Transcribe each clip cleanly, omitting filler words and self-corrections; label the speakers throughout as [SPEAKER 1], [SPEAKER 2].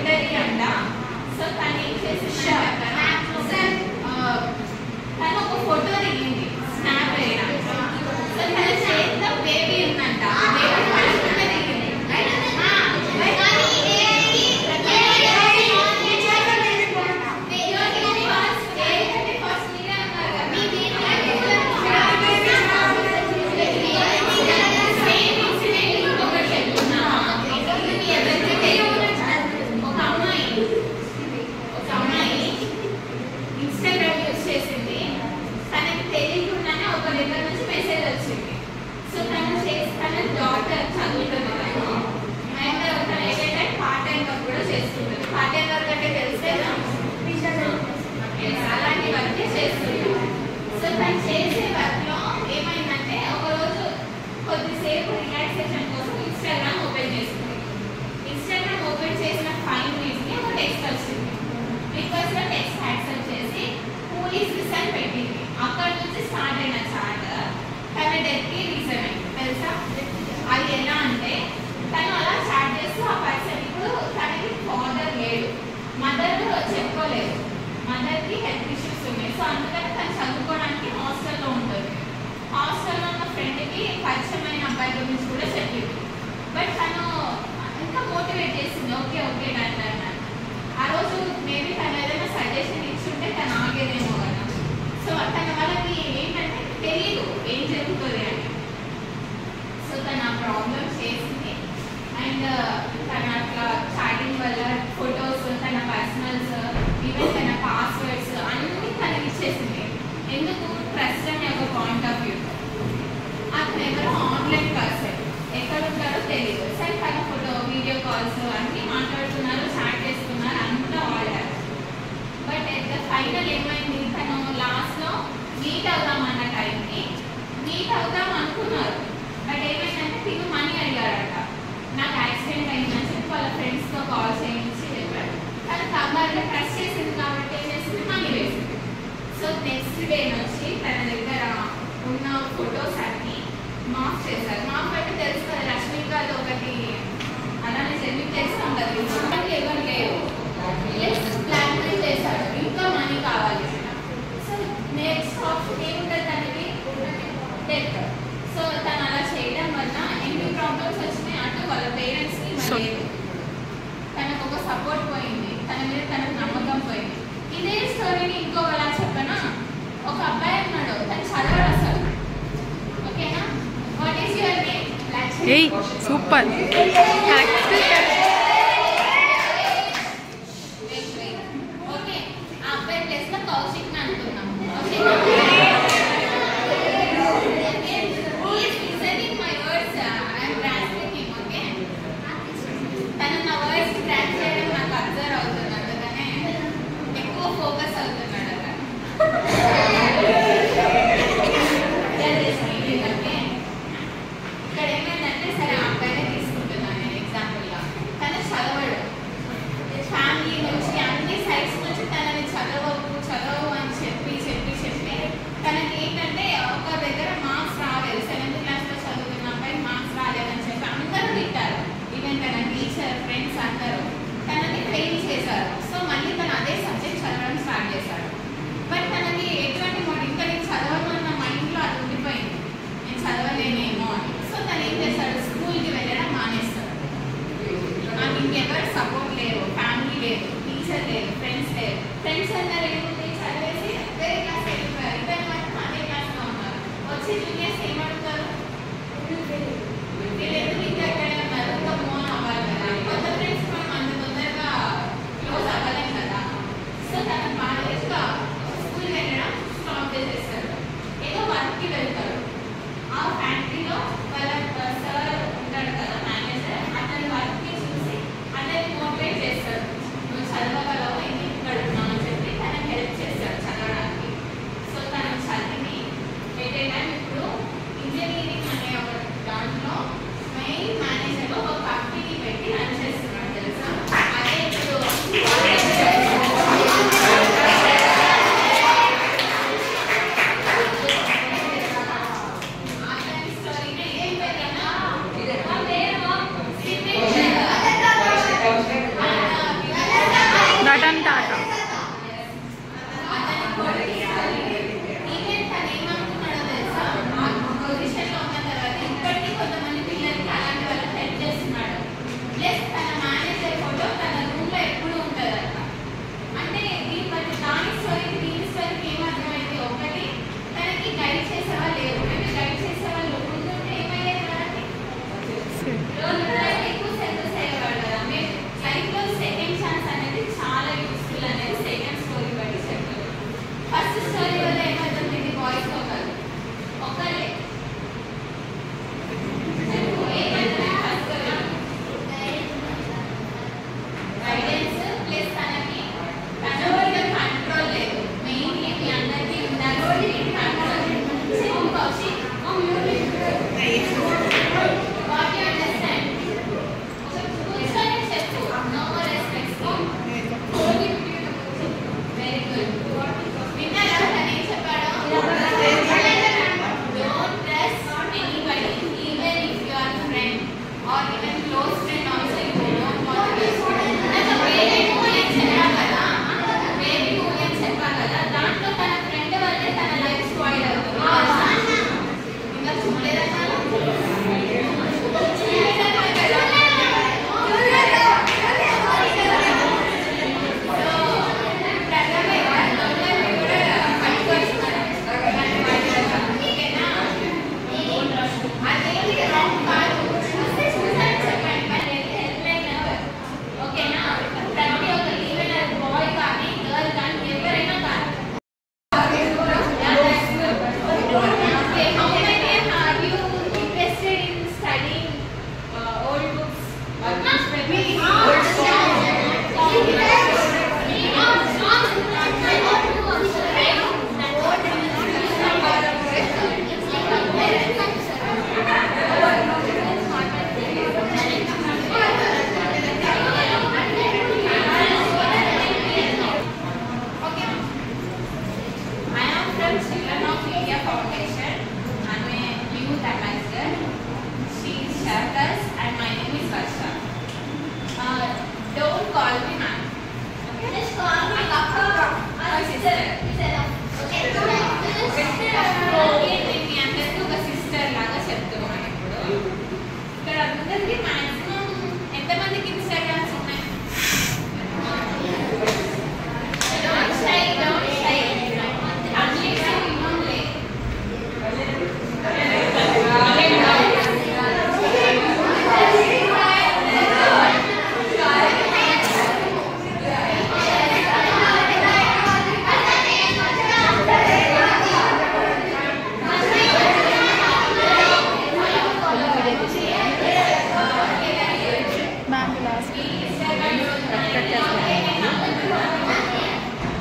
[SPEAKER 1] Interview అంట. So తను ఏం చేసింది తను ఒక ఫోటో దిగింది స్నాప్ వేయడం. సో తన చేతిలో బేబీ ఉందంట. బేబీ పడుకుంటే దిగింది. అలాంటి వర్క్ చేస్తుంది. సో తను చేసే వర్క్ లో ఏమైందంటే ఒకరోజు కొద్దిసేపు రిలాక్సేషన్ కోసం ఇన్స్టాగ్రామ్ ఓపెన్ చేస్తుంది. ఇన్స్టాగ్రామ్ ఓపెన్ చేసిన 5 minutes కి ఒక టెక్స్ట్ వచ్చింది. రిక్వెస్ట్ లో టెక్స్ట్ యాక్సెప్ట్ చేసి పోలీస్ రీజన్ పెట్టింది. అక్కడ నుంచి స్టార్ట్ అయిన చాట్ తన డెత్ కి రీజన్ అయింది తెలుసా. అది ఎలా అంటే తను అలా చాట్ చేస్తూ ఆ పర్సన్ ఇప్పుడు తనకి ఫాదర్ లేడు, మదర్ చెప్పుకోలేదు, మదర్కి హెల్త్ ఇష్యూస్ ఉన్నాయి. సో అందుకని తను చదువుకోవడానికి హాస్టల్లో ఉంటుంది. హాస్టల్లో ఉన్న ఫ్రెండ్కి పరిచయమైన అబ్బాయి గురించి కూడా చెప్పింది. బట్ తను ఇంకా మోటివేట్ చేసింది, ఓకే ఓకే అన్నాను. ఆ రోజు మేబీ తను ఏదైనా సజెషన్ ఇచ్చుంటే తను ఆగేదేమో కదా. సో తన వాళ్ళకి ఏంటంటే తెలియదు ఏం జరుగుతుంది అని. సో తను ఆ ప్రాబ్లమ్ చేసింది. అండ్ తన అట్లా చాటింగ్ వల్ల ఫొటోస్, తన పర్సనల్స్, ఈవెన్ తన పాస్వర్డ్స్ అన్నీ తనకి ఇచ్చేసింది. ఎందుకు? ట్రస్ట్ అనే ఒక పాయింట్ ఆఫ్ వ్యూ. అతను ఎవరో ఆన్లైన్ పర్సన్, ఎక్కడ ఉంటారో తెలియదు. సరే తన ఫోటో, వీడియో కాల్స్ అన్నీ మాట్లాడుతున్నారు, చాట్ చేస్తున్నారు, అంతా వాడారు. బట్ ఎట్ ద ఫైనల్ ఏమైంది, తను లాస్ట్లో మీట్ అవుదామన్న టైంకి మీట్ అవుదాం అనుకున్నారు. బట్ ఏమైందంటే తిను మనీ అడిగారట. నాకు యాక్సిడెంట్ అయిందని చెప్పి వాళ్ళ ఫ్రెండ్స్తో కాల్ చేయించి చెప్పాడు. తను కంగారుగా ట్రస్ట్ చేసింది కాబట్టి ఏం చేసింది, మనీ వేసింది. సో నెక్స్ట్ డే నుంచి తన దగ్గర ఉన్న ఫొటోస్ అన్ని మాఫ్ చేశారు. మాఫ్ అంటే తెలుసు కదా, రష్మికతో ఒకటి అలానే మీకు తెలిసి ఉంటుంది. ఎవరు లేరు, బ్లాక్మెయిల్ చేశాడు, ఇంకా మనీ కావాలి. సో నెక్స్ట్ ఆప్షన్ ఏముంటుంది తనకి, డెత్. సో తను అలా చేయడం వల్ల ఎన్ని ప్రాబ్లమ్స్ వచ్చినాయి. అటు వాళ్ళ పేరెంట్స్కి లేదు, తనకు ఒక సపోర్ట్ పోయింది, తన మీద తనకు నమ్మకం పోయింది. ఇదే స్టోరీని ఇంకోలా చెప్పనా, ఒక అబ్బాయి ఉన్నాడు, తను చదవడు అసలు. ఓకేనా, what is your name?
[SPEAKER 2] Super.
[SPEAKER 1] Okay, ఆ అబ్బాయి ప్లేస్ లో కౌశిక్ అనుకున్నాం. తను నా వర్డ్స్ ట్రాక్ చేయడం నాకు అబ్జర్వ్ అవుతుంది, అందుకనే ఎక్కువ ఫోకస్ అవుతున్నాడు అక్కడ. ఇక్కడ ఏమైందంటే సరే ఆ అబ్బాయినే తీసుకుంటున్నాను నేను ఎగ్జాంపుల్గా. తను చదవడు, ఫ్యామిలీ నుంచి అన్ని సైడ్స్ నుంచి తనని చదవవు అని చెప్పి తనకి ఏంటంటే ఒక దగ్గర మార్క్స్ రాలేదు. 7th క్లాస్లో చదువుతున్న అబ్బాయి మార్క్స్ రాలేదని చెప్పి అందరూ తిట్టారు. ఈవెన్ తన టీచర్, ఫ్రెండ్స్ అందరూ తనని ఫెయిల్ చేశారు. సో మళ్ళీ తను అదే సబ్జెక్ట్ చదవడం స్టార్ట్ చేశాడు. బట్ తనకి ఎటువంటి ఇంకా నేను చదవను అన్న మైండ్లో అది ఉండిపోయింది, నేను చదవలేనేమో అని. సో తను ఏం చేశాడు, స్కూల్కి వెళ్ళడం మానేస్తాడు. నాకు ఇంకెవరు సపోర్ట్ లేరు, ఫ్యామిలీ లేదు, టీచర్ లేదు, ఫ్రెండ్స్ లేరు. ఫ్రెండ్స్ అందరూ ఏముంది చదివేసి వేరే క్లాస్ వెళ్ళిపోయారు. ఇద్దరు మాత్రం అదే క్లాస్లో ఉన్నారు. వచ్చి జూనియర్స్ ఏమడుగుతారు, మీరు ఎందుకు ఇంకా ఎక్కడ ఉన్నారు, ఇంకా మూవ్ అవ్వాలి కదా. కొత్త ఫ్రెండ్స్ మనం అంత తొందరగా క్లోజ్ అవ్వలేం కదా. సో తన బాగా స్కూల్ వెళ్ళడం స్టాప్ చేసేస్తాడు. ఏదో వర్క్కి వెళ్తాడు. ఆ ఫ్యాక్టరీలో వాళ్ళ సార్ ఉంటాడు కదా, మేనేజర్, అతని వర్క్ని చూసి అతన్ని మోటివేట్ చేస్తాడు. నువ్వు చదవగలవు, ఇక్కడ ఉన్నావు అని చెప్పి తనకి హెల్ప్ చేస్తాడు చదవడానికి. సో తను చదివి ఎట్ ఏ టైం ఇప్పుడు ఇంజనీరింగ్ అనే ఒక దాంట్లో Don't call me ma'am. Just call me sister. నేను మీ అందరికీ ఒక సిస్టర్ లాగా చెప్తున్నాను ఇప్పుడు. ఇక్కడ అందరికీ మాక్సిమం ఎంతమందికి ఇన్స్టాగ్రామ్స్ ఉన్నాయి? Don't shy. Only if you only.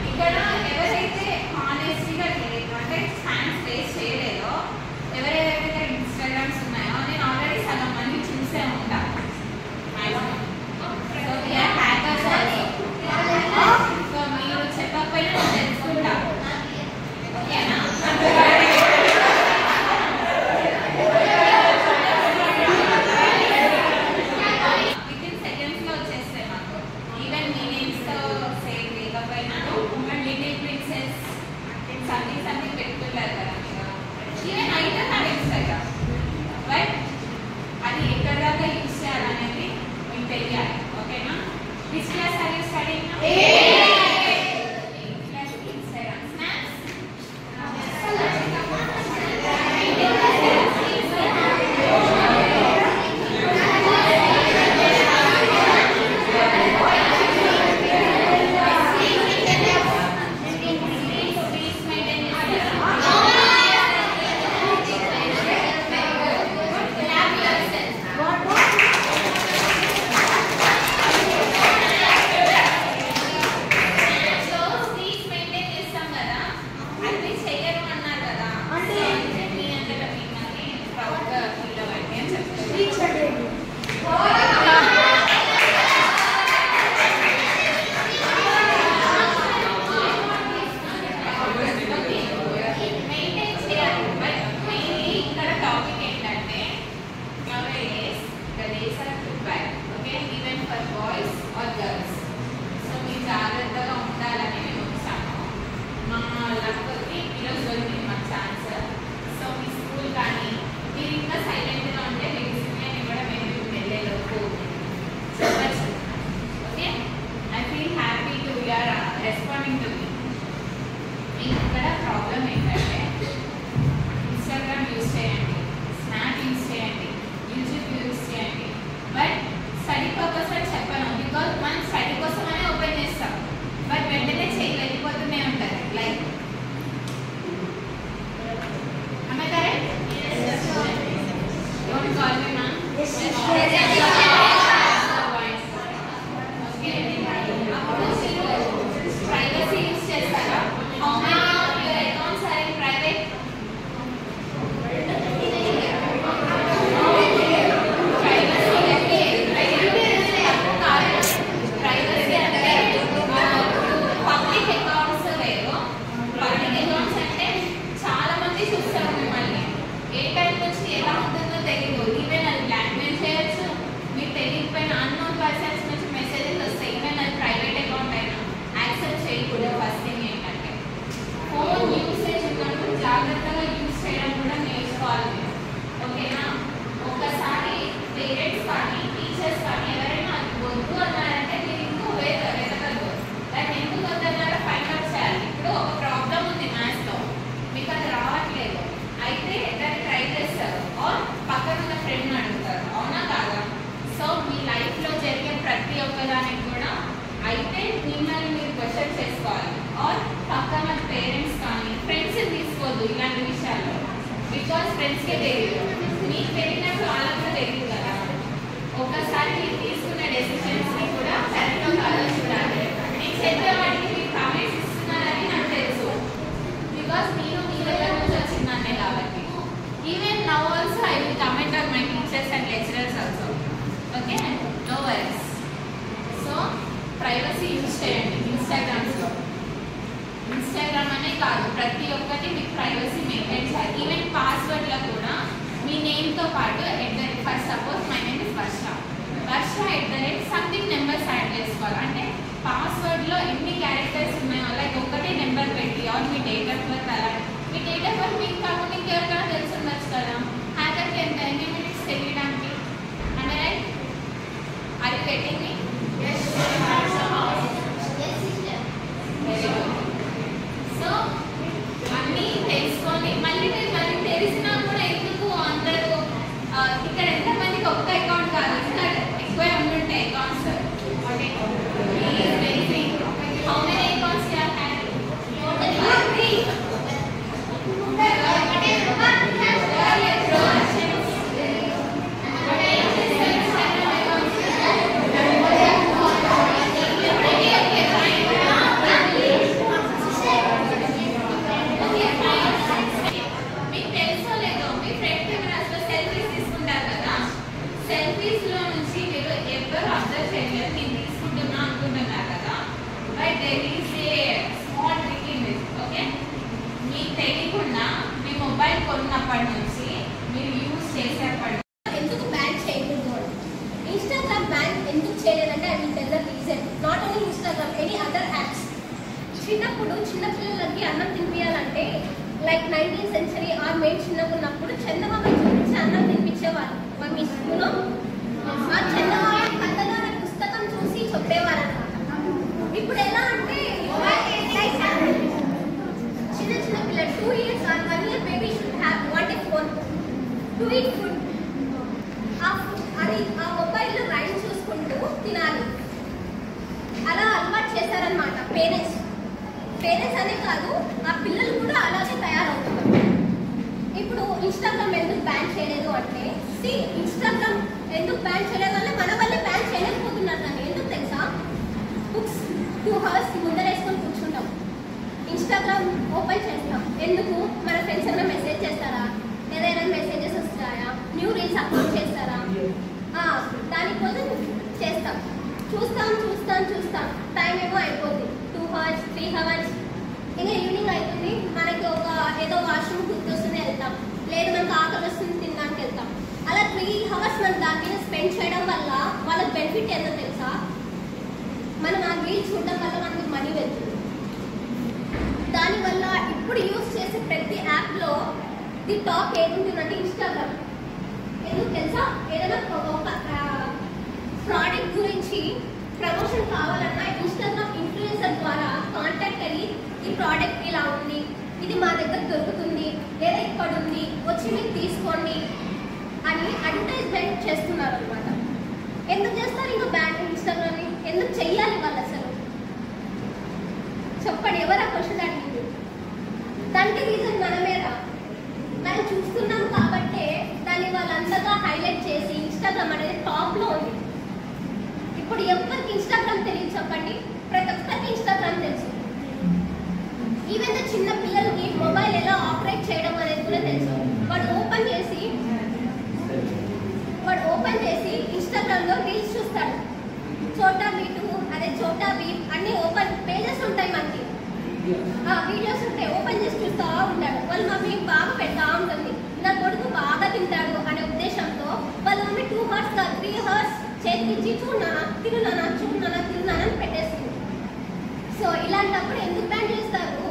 [SPEAKER 1] ఇక్కడ ఎవరైతే హానెస్ట్గా అంటే ఛాన్స్ వేస్ట్ చేయలేదో, ఎవరైతే ఇన్స్టాగ్రామ్స్ ఉన్నాయో నేను ఆల్రెడీ సగం మంది చూసే ఉంటా. సో మీరు చెప్పకపోయినా తెలుసుకుంటా, ఓకేనా? వితిన్ సెకండ్స్లో వచ్చేస్తాయి మాకు. ఈవెన్ మీ నేమ్స్తో సేవ్ లేకపోయినా లిటిల్ ప్రిన్సెస్ సంథింగ్ పెట్టుకుంటారు కదా మీరు. ఈవెన్ అయితే నా ఇన్స్టాగ్రామ్ బట్ అది ఎక్కడ దాకా యూజ్ చేయాలనేది మీకు తెలియాలి, ఓకేనా? Which class are you studying now? Instagram snaps responding to me. ఇక్కడ ప్రాబ్లం ఏంటంటే ఇన్స్టాగ్రామ్ యూజ్ చేయండి, స్నాప్ యూజ్ చేయండి, యూట్యూబ్ యూజ్ చేయండి, బట్ స్టడీ పర్పస్ అని చెప్పను. బికాజ్ మనం స్టడీ కోసమనే ఓపెన్ చేస్తాం, బట్ వెంటనే చేయి వెళ్ళిపోతూనే ఉంటుంది. Like am I correct? Yes. Don't call me ma'am. Privacy use చేస్తారా? How many of your accounts are in private? Privacy అంటే పబ్లిక్ అకౌంట్స్ వేరు. పబ్లిక్ అకౌంట్స్ అంటే చాలా మంది చూస్తారు మిమ్మల్ని. ఏ టైం వచ్చి ఎలా ఉంటుందో తెలియదు. ఈవెన్ అది బ్లాక్మెయిల్ చేయొచ్చు. మీకు తెలియకపోయిన అన్నోన్ పర్సన్స్ నుంచి మెసేజెస్ వస్తాయి. ఈవెన్ అది ప్రైవేట్ అకౌంట్ అయినా యాక్సెప్ట్ చేయకూడదు. ఫస్ట్ థింగ్ ఏంటంటే ఫోన్ యూసేజ్ ఉన్నప్పుడు జాగ్రత్తగా యూజ్ చేయడం కూడా నేర్చుకోవాలి మీరు, ఓకేనా? ఒక్కసారి పేరెంట్స్ కానీ టీచర్స్ కానీ ఎవరైనా అది వద్దు అన్నారంటే మీరు ఇంకో వెతకద్దు. దాన్ని ఎందుకు వద్దన్నారో ఫైండ్ అవుట్ చేయాలి. ఇప్పుడు ఒక ప్రాబ్లం ఉంది మ్యాథ్స్లో, మీకు అది రావట్లేదు, అయితే దాన్ని ట్రై చేస్తారు ఆర్ పక్కన ఉన్న ఫ్రెండ్ని అడుగుతారు, అవునా కాదా? సో మీ లైఫ్లో జరిగే ప్రతి ఒక్కదానికి కూడా అయితే మిమ్మల్ని మీరు క్వశ్చన్ చేసుకోవాలి. ఆర్ పక్కన పేరెంట్స్ కానీ ఫ్రెండ్స్ తీసుకోవద్దు ఇలాంటి విషయాల్లో. బికాస్ ఫ్రెండ్స్కే తెలియదు, మీకు తెలియనట్టు వాళ్ళకు తెలియదు కదా. ఒకసారి మీరు తీసుకున్న డెసిషన్స్ని కూడా కరెక్టో కాదో చూడాలి. నేను చెప్పే వాటికి మీరు కామెంట్స్ ఇస్తున్నారని నాకు తెలుసు, బికాస్ నేను మీ దగ్గర నుంచి వచ్చిందన్నే కాబట్టి. Even now also I will comment on my teachers and lecturers also. Okay, no worries. So privacy use చేయండి ఇన్స్టాగ్రామ్స్లో. ఇన్స్టాగ్రామ్ అనే కాదు, ప్రతి ఒక్కటి మీకు ప్రైవసీ మెయింటైన్ చేయాలి. ఈవెన్ పాస్వర్డ్లో కూడా మీ నేమ్తో పాటు first suppose my name is Varsha something numbers add చేసుకోవాలి. అంటే పాస్వర్డ్లో ఎన్ని క్యారెక్టర్స్ ఉన్నాయో లైక్ ఒకటే నెంబర్ పెట్టి ఆర్ మీ డేట్ ఆఫ్ బర్త్ అలా. మీ డేట్ ఆఫ్ బర్త్ మీకు కాకుండా ఇంకెవరికైనా తెలిసి ఉండొచ్చు కదా, హ్యాకర్కి ఎన్ని మినిట్స్ తెలియడానికి. అంటే right, are you getting me? Very good. So అన్నీ తెలుసుకొని మళ్ళీ తెలిసినా కూడా ఎందుకు అందరూ ఇక్కడ ఎంతమందికి ఒక్క అకౌంట్ కాదు, ఇక్కడ ఎక్కువే ఉండుంటాయి accounts. Okay, how many accounts you have had? మీకు తెలుసో లేదో మీ ఫ్రంట్ కెమెరాస్లో సెల్ఫీస్ తీసుకుంటారు కదా, సెల్ఫీస్లో నుంచి మీరు ఎవరు అబ్జర్వ్ చేయలేదు, నేను తీసుకుంటున్నా అనుకుంటున్నారు కదా. But there is a small trick in this. Okay, మీకు తెలియకుండా మీ మొబైల్ కొన్నప్పటి నుంచి మీరు యూజ్ చేసేప్పటి
[SPEAKER 3] ఎందుకు బ్యాన్ చేయకూడదు? ఇన్స్టాగ్రామ్ బ్యాన్ ఎందుకు చేయలేదంటే I will tell the reason. Not only Instagram, any other apps. చిన్నప్పుడు చిన్నపిల్లలకి అన్నం తినిపించాలంటే లైక్ 19th century ఆర్ మేము చిన్నగా ఉన్నప్పుడు చందమామ చూపించి అన్నం తినిపించేవారు మమ్మీలో. ఆ చందమామ కథలో అనే పుస్తకం చూసి చెప్పేవారు అనమాట. ఇప్పుడు ఎలా అంటే చిన్న చిన్న పిల్లలు 2 years or 1 year baby should have one phone to eat food. అది ఆ మొబైల్లో రైమ్ చూసుకుంటూ తినాలి, అలా అలవాటు చేశారనమాట పేరెంట్స్ అనే కాదు, ఆ పిల్లలు కూడా అలాగే తయారవుతున్నారు. ఇప్పుడు ఇన్స్టాగ్రామ్ ఎందుకు బ్యాన్ చేయలేదు అంటే, ఇన్స్టాగ్రామ్ ఎందుకు బ్యాన్ చేయలేదు అంటే మన వల్లే బ్యాన్ చేయలేకపోతున్నారు. కానీ ఎందుకు తెలుసా? బుక్స్ 2 hours ముందరేసుకొని కూర్చుంటాం, ఇన్స్టాగ్రామ్ ఓపెన్ చేస్తాం. ఎందుకు? మన ఫ్రెండ్స్ ఏమైనా మెసేజ్ చేస్తారా, ఏదైనా మెసేజెస్ వస్తాయా, న్యూ రీల్స్ అప్లోడ్ చేస్తారా, దానికోసం చేస్తాం. చూస్తాం టైం ఏమో అయిపోతుంది 2 hours 3 hours. ఇంకా ఈవినింగ్ అవుతుంది, మనకి ఒక ఏదో వాష్రూమ్ గుర్తొస్తుంది వెళ్తాం, లేదు మనకు ఆకలి వస్తుంది తినడానికి వెళ్తాం. అలా 3 hours మనం దాని మీద స్పెండ్ చేయడం వల్ల వాళ్ళకి బెనిఫిట్ ఏంటో తెలుసా? మనం ఆ రీల్స్ చూడడం వల్ల మనకి మనీ వెళ్తుంది. దానివల్ల ఇప్పుడు యూజ్ చేసే ప్రతి యాప్లో ది టాప్ ఏముంటుందంటే ఇన్స్టాగ్రామ్. ఎందుకు తెలుసా? ఏదైనా ఒక ప్రోడక్ట్ గురించి ప్రమోషన్ కావాలన్నా ఇన్స్టాగ్రామ్ ఇన్ఫ్లుయెన్సర్ ద్వారా కాంటాక్ట్ అయ్యి ఈ ప్రోడక్ట్ ఇలా ఉంది, ఇది మా దగ్గర దొరుకుతుంది, లేదా ఇక్కడ ఉంది, వచ్చి మీరు తీసుకోండి అని అడ్వర్టైజ్మెంట్ చేస్తున్నారు అనమాట. ఎందుకు చేస్తారు ఇంకా బ్యాన్ ఇన్స్టాగ్రామ్ని? ఎందుకు చెయ్యాలి వాళ్ళు అసలు? చెప్పండి, ఎవరు ఆ క్వశ్చన్ అడిగింది? దానికి రీజన్ మనమేరా, మనం చూస్తున్నాం కాబట్టే దాన్ని వాళ్ళంతగా హైలైట్ చేసి ఇన్స్టాగ్రామ్ అనేది టాప్లో ఉంది. ఇప్పుడు ఎవరికి ఇన్స్టాగ్రామ్ తెలియదు చెప్పండి? ప్రతి ఒక్కరికి ఇన్స్టాగ్రామ్ తెలుసు. ఈవెన్ చిన్న పిల్లలకి మొబైల్ ఎలా ఆపరేట్ చేయడం అనేది కూడా తెలుసు. వాడు ఓపెన్ చేసి ఇన్స్టాగ్రామ్లో రీల్స్ చూస్తాడు. చోటా బీటు అదే చోటా బీట్ అన్ని ఓపెన్ పేజెస్ ఉంటాయి, మనకి వీడియోస్ ఉంటాయి, ఓపెన్ చేసి చూస్తూ ఉంటాడు. వాళ్ళ మమ్మీ బాగా పెడతా ఉంటుంది, నా కొడుకు బాగా తింటాడు అనే ఉద్దేశంతో వాళ్ళ మమ్మీ 2 hours 3 hours చేతికిచ్చి తిన్నానని పెట్టేస్తుంది. సో ఇలాంటప్పుడు ఎందుకు బ్యాన్ చేస్తారు?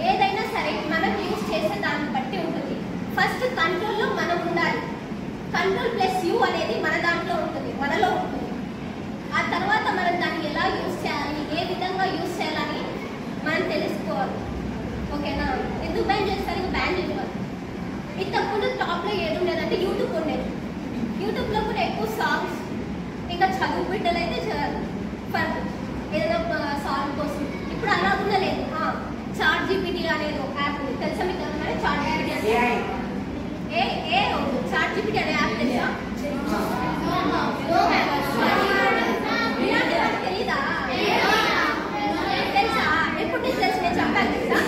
[SPEAKER 3] ఏదైనా సరే మనం యూజ్ చేసే దాన్ని బట్టి ఉంటుంది. ఫస్ట్ కంట్రోల్లో మనం ఉండాలి. కంట్రోల్+U అనేది మన దాంట్లో ఉంటుంది, మనలో ఉంటుంది. ఆ తర్వాత మనం దాన్ని ఎలా యూజ్ చేయాలి, ఏ విధంగా యూజ్ చేయాలని మనం తెలుసుకోవాలి. ఓకేనా? ఎందుకు బ్యాన్ చేస్తారు? ఇంకా బ్యాన్ చేయవాలి. ఇంతకుముందు టాప్లో ఏది ఉండేదంటే యూట్యూబ్ ఉండేది. యూట్యూబ్లో కూడా ఎక్కువ సాంగ్స్, ఇంకా చదువు బిడ్డలు అయితే ఏదైనా సాల్వ్ కోసం. ఇప్పుడు అలా కూడా లేదు. చాట్ జీపీటీ అనేది ఒక యాప్ తెలుసా మీకు? చాట్ జీపీటీ అంటే చాట్ జీపీటీ అనే యాప్ తెలుసా? తెలీదా? తెలుసా? ఎప్పుడు నీకు తెలుసు? నేను చెప్పాను తెలుసా?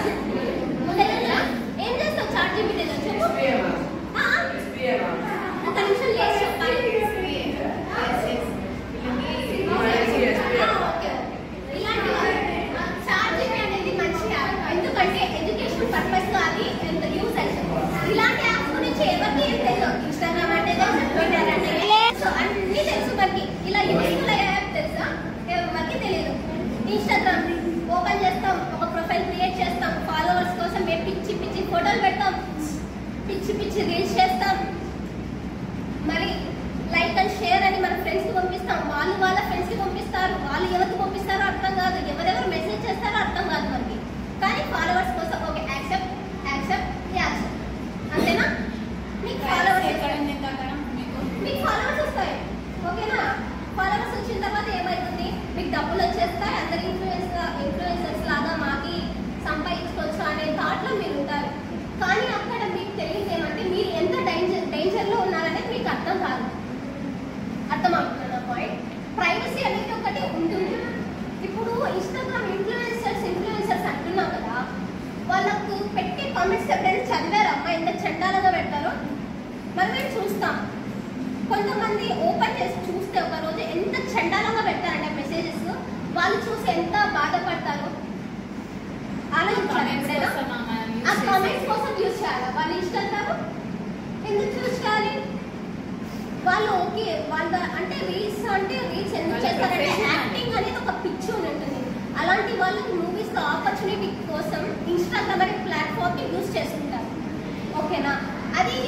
[SPEAKER 3] ముందే తెలుసా? ఏం చేస్తావు చాట్ జీపీటీలో చెప్పు. ఒక నిమిషం లేచి చెప్పాలి. ఇలాంటి చాట్ జీపీటీ అనేది మంచి యాప్. ఎందుకంటే ఎడ్యుకేషన్ పర్పస్ లో అది ఎంత యూజ్ అవుతుంది. ఇలాంటి యాప్స్ గురించి ఎవరికి ఏం తెలియదు. ఇన్స్టాగ్రామ్ అంటే తెలుసు, ట్విట్టర్ అంటే తెలుసు, అన్ని తెలుసు మనకి. ఇలా యూస్ఫుల్ అయ్యే యాప్ తెలుసా? ఎవరికి తెలియదు. ఇన్స్టాగ్రామ్ ఓపెన్ చేస్తాం, ఒక ప్రొఫైల్ క్రియేట్ చేస్తాం, ఫాలోవర్స్ కోసం మేము పిచ్చి పిచ్చి ఫోటోలు పెడతాం, పిచ్చి పిచ్చి రీల్స్ చేస్తాం, మరి లైక్ అండ్ షేర్ అని మన ఫ్రెండ్స్కి పంపిస్తాం, వాళ్ళు వాళ్ళ ఫ్రెండ్స్కి పంపిస్తారు, వాళ్ళు ఎవరికి పంపిస్తారో అర్థం కాదు, ఎవరెవరు మెసేజ్ చేస్తారో అర్థం కాదు మనకి. కానీ ఫాలోవర్స్ కోసం ఓకే యాక్సెప్ట్ యాక్సెప్ట్ యాక్సెప్ట్ అంతేనా? మీకు ఫాలోవర్స్ వస్తాయి ఓకేనా? ఫాలోవర్స్ వచ్చిన తర్వాత ఏమవుతుంది? మీకు డబ్బులు వచ్చేస్తాయి, అందరు ఇన్ఫ్లుయెన్సర్స్ లాగా మాకి సంపాదించుకోవచ్చు అనే థాట్లో మీరు ఉంటారు. కానీ అక్కడ మీకు తెలియదు ఏమంటే మీరు ఎంత డేంజర్లో ఉన్నారనేది మీకు అర్థం కాదు. అర్థమవుతుంది నా పాయింట్. ప్రైవసీ అనేది ఒకటి ఉంటుంది. ఇప్పుడు ఇన్స్టాగ్రామ్ ఇన్ఫ్లుయెన్సర్స్ అంటున్నాం కదా, వాళ్ళకు పెట్టే కామెంట్స్ ఎప్పుడైనా చదివారు అమ్మా ఎంత చండాలంగా పెడతారో? మరి మేము చూస్తాం. కొంతమంది ఓపెన్ చేసి చూస్తే ఒక రోజు ఎంత చండాలంగా పెడతారంటే మెసేజెస్, వాళ్ళు చూసి ఎంత బాధపడతారో ఆలోచించాలి. ఎప్పుడైనా ఆ కామెంట్స్ కోసం యూజ్ చేయాలి వాళ్ళు ఇన్స్టాగ్రామ్. ఎందుకు యూజ్ చేయాలి? వాళ్ళు ఓకే వాళ్ళ అంటే రీల్స్ ఎందుకు చేస్తారంటే యాక్టింగ్ అనేది ఒక పిచ్చి ఉంటుంది. అలాంటి వాళ్ళకి మూవీస్ లో ఆపర్చునిటీ కోసం ఇన్స్టాగ్రామ్ అనే ప్లాట్ఫామ్ ని యూజ్ చేసుకుంటారు ఓకేనా? అది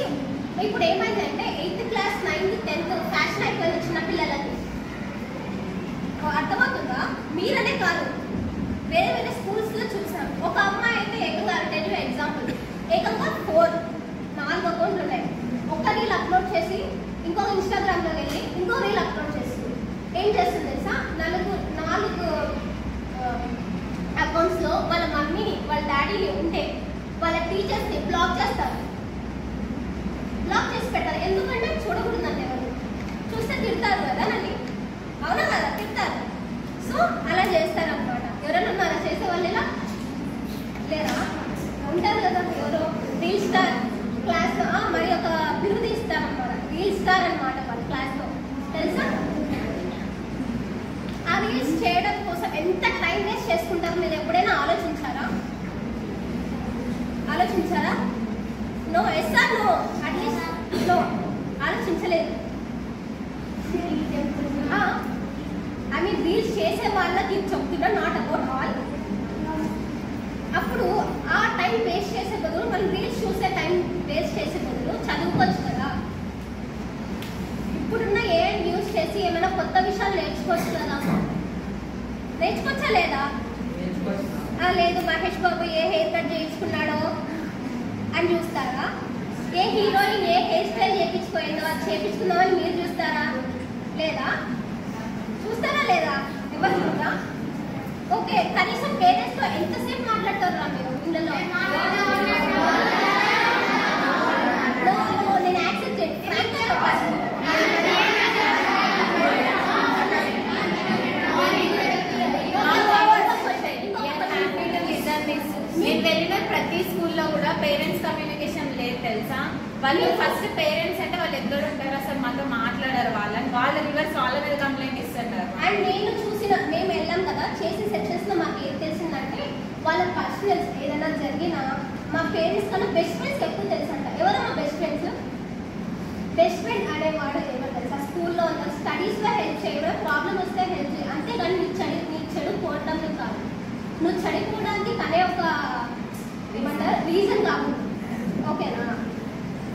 [SPEAKER 3] ఇప్పుడు ఏమైందంటే 8th class 9th 10th fashion అయిపోయింది చిన్న పిల్లలకి. అర్థమవుతుందా? మీరనే కాదు, వేరే వేరే స్కూల్స్ లో చూసాం. ఒక అమ్మాయి అయితే ఏకంగా ఎగ్జాంపుల్ ఏకంగా 4 అకౌంట్లు ఉన్నాయి. ఒక్క రీల్ అప్లోడ్ చేసి ఇంకో ఇన్స్టాగ్రామ్ లో వెళ్ళి ఇంకో రీల్ అప్లోడ్ చేస్తుంది. ఏం చేస్తుంది తెలుసా? 4 అకౌంట్స్ లో వాళ్ళ మమ్మీని వాళ్ళ డాడీని ఉంటే వాళ్ళ టీచర్స్ ని బ్లాక్ చేస్తారు, బ్లాక్ చేసి పెట్టారు. ఎందుకంటే చూడకూడదంటే ఎవరు చూస్తే తిడతారు కదా నన్ను, అవునా కదా? తిడతారు. సో అలా చేస్తారు అనమాట. ఎవరైనా ఉన్నారా చేసే వాళ్ళు? ఇలా లేరా? ఉంటారు కదా ఎవరో రీల్ స్టార్ క్లాస్ లో మరి ఒక బిరుదు ఇస్తారనమాట, రీల్ స్టార్ అనమాట వాళ్ళ క్లాస్ లో తెలుసా? ఆ రీల్స్ చేయడం కోసం ఎంత టైం వేస్ట్ చేసుకుంటారు మీరు ఎప్పుడైనా ఆలోచించారా? No, yes or no? At least no, ఆలోచించలేదు. ఐ మీన్ రీల్స్ చేసే వాళ్ళకి చెప్తున్నా, నాట్ అబౌట్ ఆల్. అప్పుడు ఆ టైం వేస్ట్ చేసే బదులు మనం రీల్స్ చూసే టైం వేస్ట్ చేసే బదులు చదువుకోవచ్చు కదా. ఇప్పుడున్న ఏఐ యూజ్ చేసి ఏమైనా కొత్త విషయాలు నేర్చుకోవచ్చు కదా. నేర్చుకోవచ్చా లేదా? లేదు, మహేష్ బాబు ఏ హెయిర్ కట్ చేయించుకున్నాడో అని చూస్తారా? ఏ హీరోయిన్ ఏ హెయిర్ స్టైల్ చేయించుకోయిందో అది చేయించుకుందామని మీరు చూస్తారా? లేదా? చూస్తారా లేదా? ఎవరు చూడరా? ఓకే, కనీసం పేరెంట్స్ తో ఎంతసేపు మాట్లాడతారా మీరు ఇళ్ళలో? నేను యాక్సెప్ట్ చేయండి.
[SPEAKER 1] నేను వెళ్ళిన ప్రతి స్కూల్లో కూడా పేరెంట్స్ కమ్యూనికేషన్ లేదు తెలుసా? వాళ్ళు ఫస్ట్ పేరెంట్స్ అంటే వాళ్ళు ఎక్కడ ఉంటారు, అసలు మాతో మాట్లాడారు. వాళ్ళ రివర్స్ వాళ్ళ మీద కంప్లైంట్ ఇస్తున్నారు.
[SPEAKER 3] అండ్ నేను చూసిన, మేము వెళ్ళాం కదా చేసే సెక్షన్స్ లో మాకు ఏం తెలిసిందంటే వాళ్ళ పర్సనల్స్ ఏదైనా జరిగినా మా పేరెంట్స్ కన్నా బెస్ట్ ఫ్రెండ్స్ ఎక్కువ తెలుసంట. ఎవరో మా బెస్ట్ ఫ్రెండ్స్? బెస్ట్ ఫ్రెండ్ అనేవాడు ఎవరు తెలుసా? స్కూల్లో స్టడీస్ లో హెల్ప్ చేయడం, ప్రాబ్లం వస్తే హెల్ప్ చేయ, అంతేగాని నీ చెడుకోవడంలో కాదు. నువ్వు చడిపోవడానికి తనే ఒక ఏమంటారు రీజన్ కాదు ఓకేనా?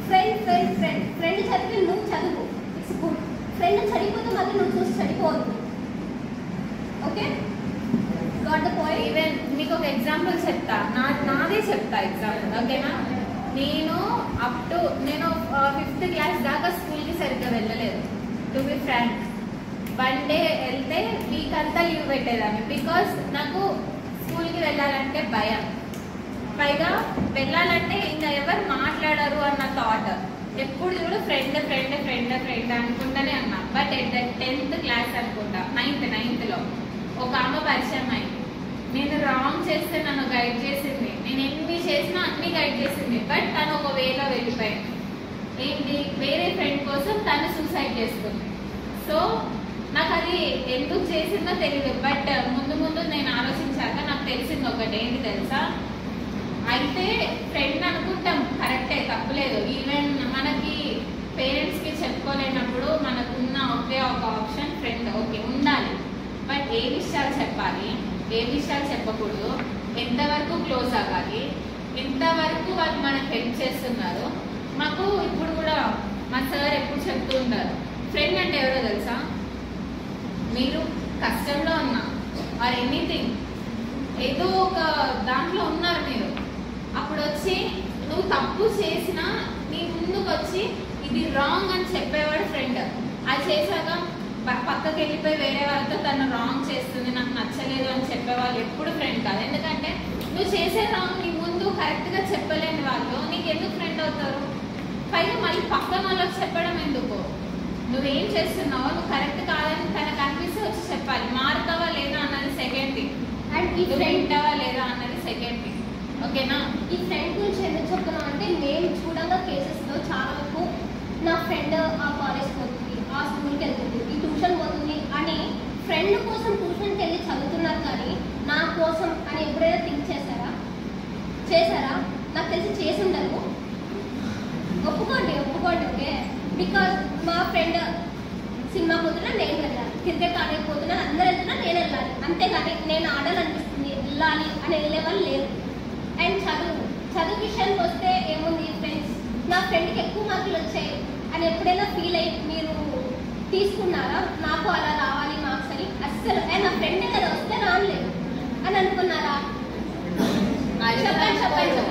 [SPEAKER 3] ఫ్రెండ్ చదివి నువ్వు చదువు, ఇట్స్ గుడ్. ఫ్రెండ్ చడిపోతే మళ్ళీ నువ్వు చూసి చడిపోవద్దు. Okay, got the point.
[SPEAKER 1] Even మీకు ఒక ఎగ్జాంపుల్ చెప్తా, నాదే చెప్తా ఎగ్జాంపుల్ ఓకేనా? నేను 5th క్లాస్ దాకా స్కూల్కి సరిగ్గా వెళ్ళలేదు. టు బి ఫ్రాంక్, 1 డే వెళ్తే వీక్ అంతా లీవ్ పెట్టేదాన్ని. బికాస్ నాకు స్కూల్కి వెళ్ళాలంటే భయం, పైగా వెళ్ళాలంటే ఇంకా ఎవరు మాట్లాడరు అన్న థాట్. ఎప్పుడు చూడు ఫ్రెండ్ ఫ్రెండ్ ఫ్రెండ్ ఫ్రెండ్ అనుకుంటానే ఉన్నా. బట్ 10th క్లాస్ అనుకుంటా, 9th లో ఒక ఆమె పరిచయం అయింది. నేను రాంగ్ చేస్తే నన్ను గైడ్ చేసింది, నేను ఎన్ని చేసినా అన్ని గైడ్ చేసింది. బట్ తను ఒక వేలో వెళ్ళిపోయింది. ఏంటి, వేరే ఫ్రెండ్ కోసం తను సూసైడ్ చేసుకుంది. సో నాకు అది ఎందుకు చేసిందో తెలియదు. బట్ ముందు నేను ఆలోచించాక నాకు తెలిసింది ఒకటి, ఏంటి తెలుసా, అయితే ఫ్రెండ్ అనుకుంటాం కరెక్టే, తప్పులేదు. ఈవెన్ మనకి పేరెంట్స్కి చెప్పుకోలేనప్పుడు మనకున్న ఒకే ఒక ఆప్షన్ ఫ్రెండ్. ఓకే ఉండాలి, బట్ ఏ విషయాలు చెప్పాలి, ఏ విషయాలు చెప్పకూడదు, ఎంతవరకు క్లోజ్ అవ్వాలి, ఎంతవరకు వాళ్ళు మనకు హెల్ప్ చేస్తున్నారు. మాకు ఇప్పుడు కూడా మా సార్ ఎప్పుడు చెప్తూ ఉంటారు, ఫ్రెండ్ అంటే ఎవరో తెలుసా, మీరు కష్టంలో ఉన్నా ఆర్ ఎనీథింగ్ ఏదో ఒక దాంట్లో ఉన్నారు మీరు, అప్పుడు వచ్చి నువ్వు తప్పు చేసినా నీ ముందుకు వచ్చి ఇది రాంగ్ అని చెప్పేవాడు ఫ్రెండ్. అది చేశాక పక్కకి వెళ్ళిపోయి వేరే వాళ్ళతో తను రాంగ్ చేస్తుంది, నాకు నచ్చలేదు అని చెప్పేవాళ్ళు ఎప్పుడు ఫ్రెండ్ కాదు. ఎందుకంటే నువ్వు చేసే రాంగ్ నీ ముందు కరెక్ట్గా చెప్పలేని వాళ్ళు నీకు ఎందుకు ఫ్రెండ్ అవుతారు? పైగా మళ్ళీ పక్కన వాళ్ళకి చెప్పడం ఎందుకు? నువ్వేం చేస్తున్నావో నువ్వు కరెక్ట్ కాదని తనకు అనిపిస్తే వచ్చి చెప్పాలి. మారుతావా లేదా అన్నది సెకండ్ థింగ్, అండ్ ఇది వింటావా లేదా అన్నది సెకండ్ థింగ్. ఓకేనా?
[SPEAKER 3] ఈ ఫ్రెండ్ గురించి ఎందుకు చెప్తున్నాం అంటే, నేను చూడంగా కేసెస్లో చాలా వరకు నా ఫ్రెండ్ ఆ కాలేజ్ పోతుంది, ఆ స్కూల్కి వెళ్తుంది, ఈ ట్యూషన్ పోతుంది అని ఫ్రెండ్ కోసం ట్యూషన్కి వెళ్ళి చదువుతున్నారు. కానీ నా కోసం అని ఎప్పుడైనా థింక్ చేశారా? నాకు తెలిసి చేసి ఉండరు. ఒప్పుకోండి. ఓకే, బికాజ్ మా ఫ్రెండ్ సినిమా పోతున్నా నేను వెళ్ళాలి, క్రికెట్ ఆడకపోతున్నా అందరు వెళ్తున్నా నేను వెళ్ళాలి, అంతేగాని నేను ఆడాలనిపిస్తుంది వెళ్ళాలి అని వెళ్ళే వాళ్ళు లేరు. అండ్ చదువు విషయానికి వస్తే ఏముంది ఫ్రెండ్స్, నా ఫ్రెండ్కి ఎక్కువ మార్కులు వచ్చాయి అని ఎప్పుడైనా ఫీల్ అయ్యి మీరు తీసుకున్నారా? నాకు అలా రావాలి మార్క్స్ అని అస్సలు, నా ఫ్రెండే కదా వస్తే రాలేదు అని అనుకున్నారా? చెప్పండి.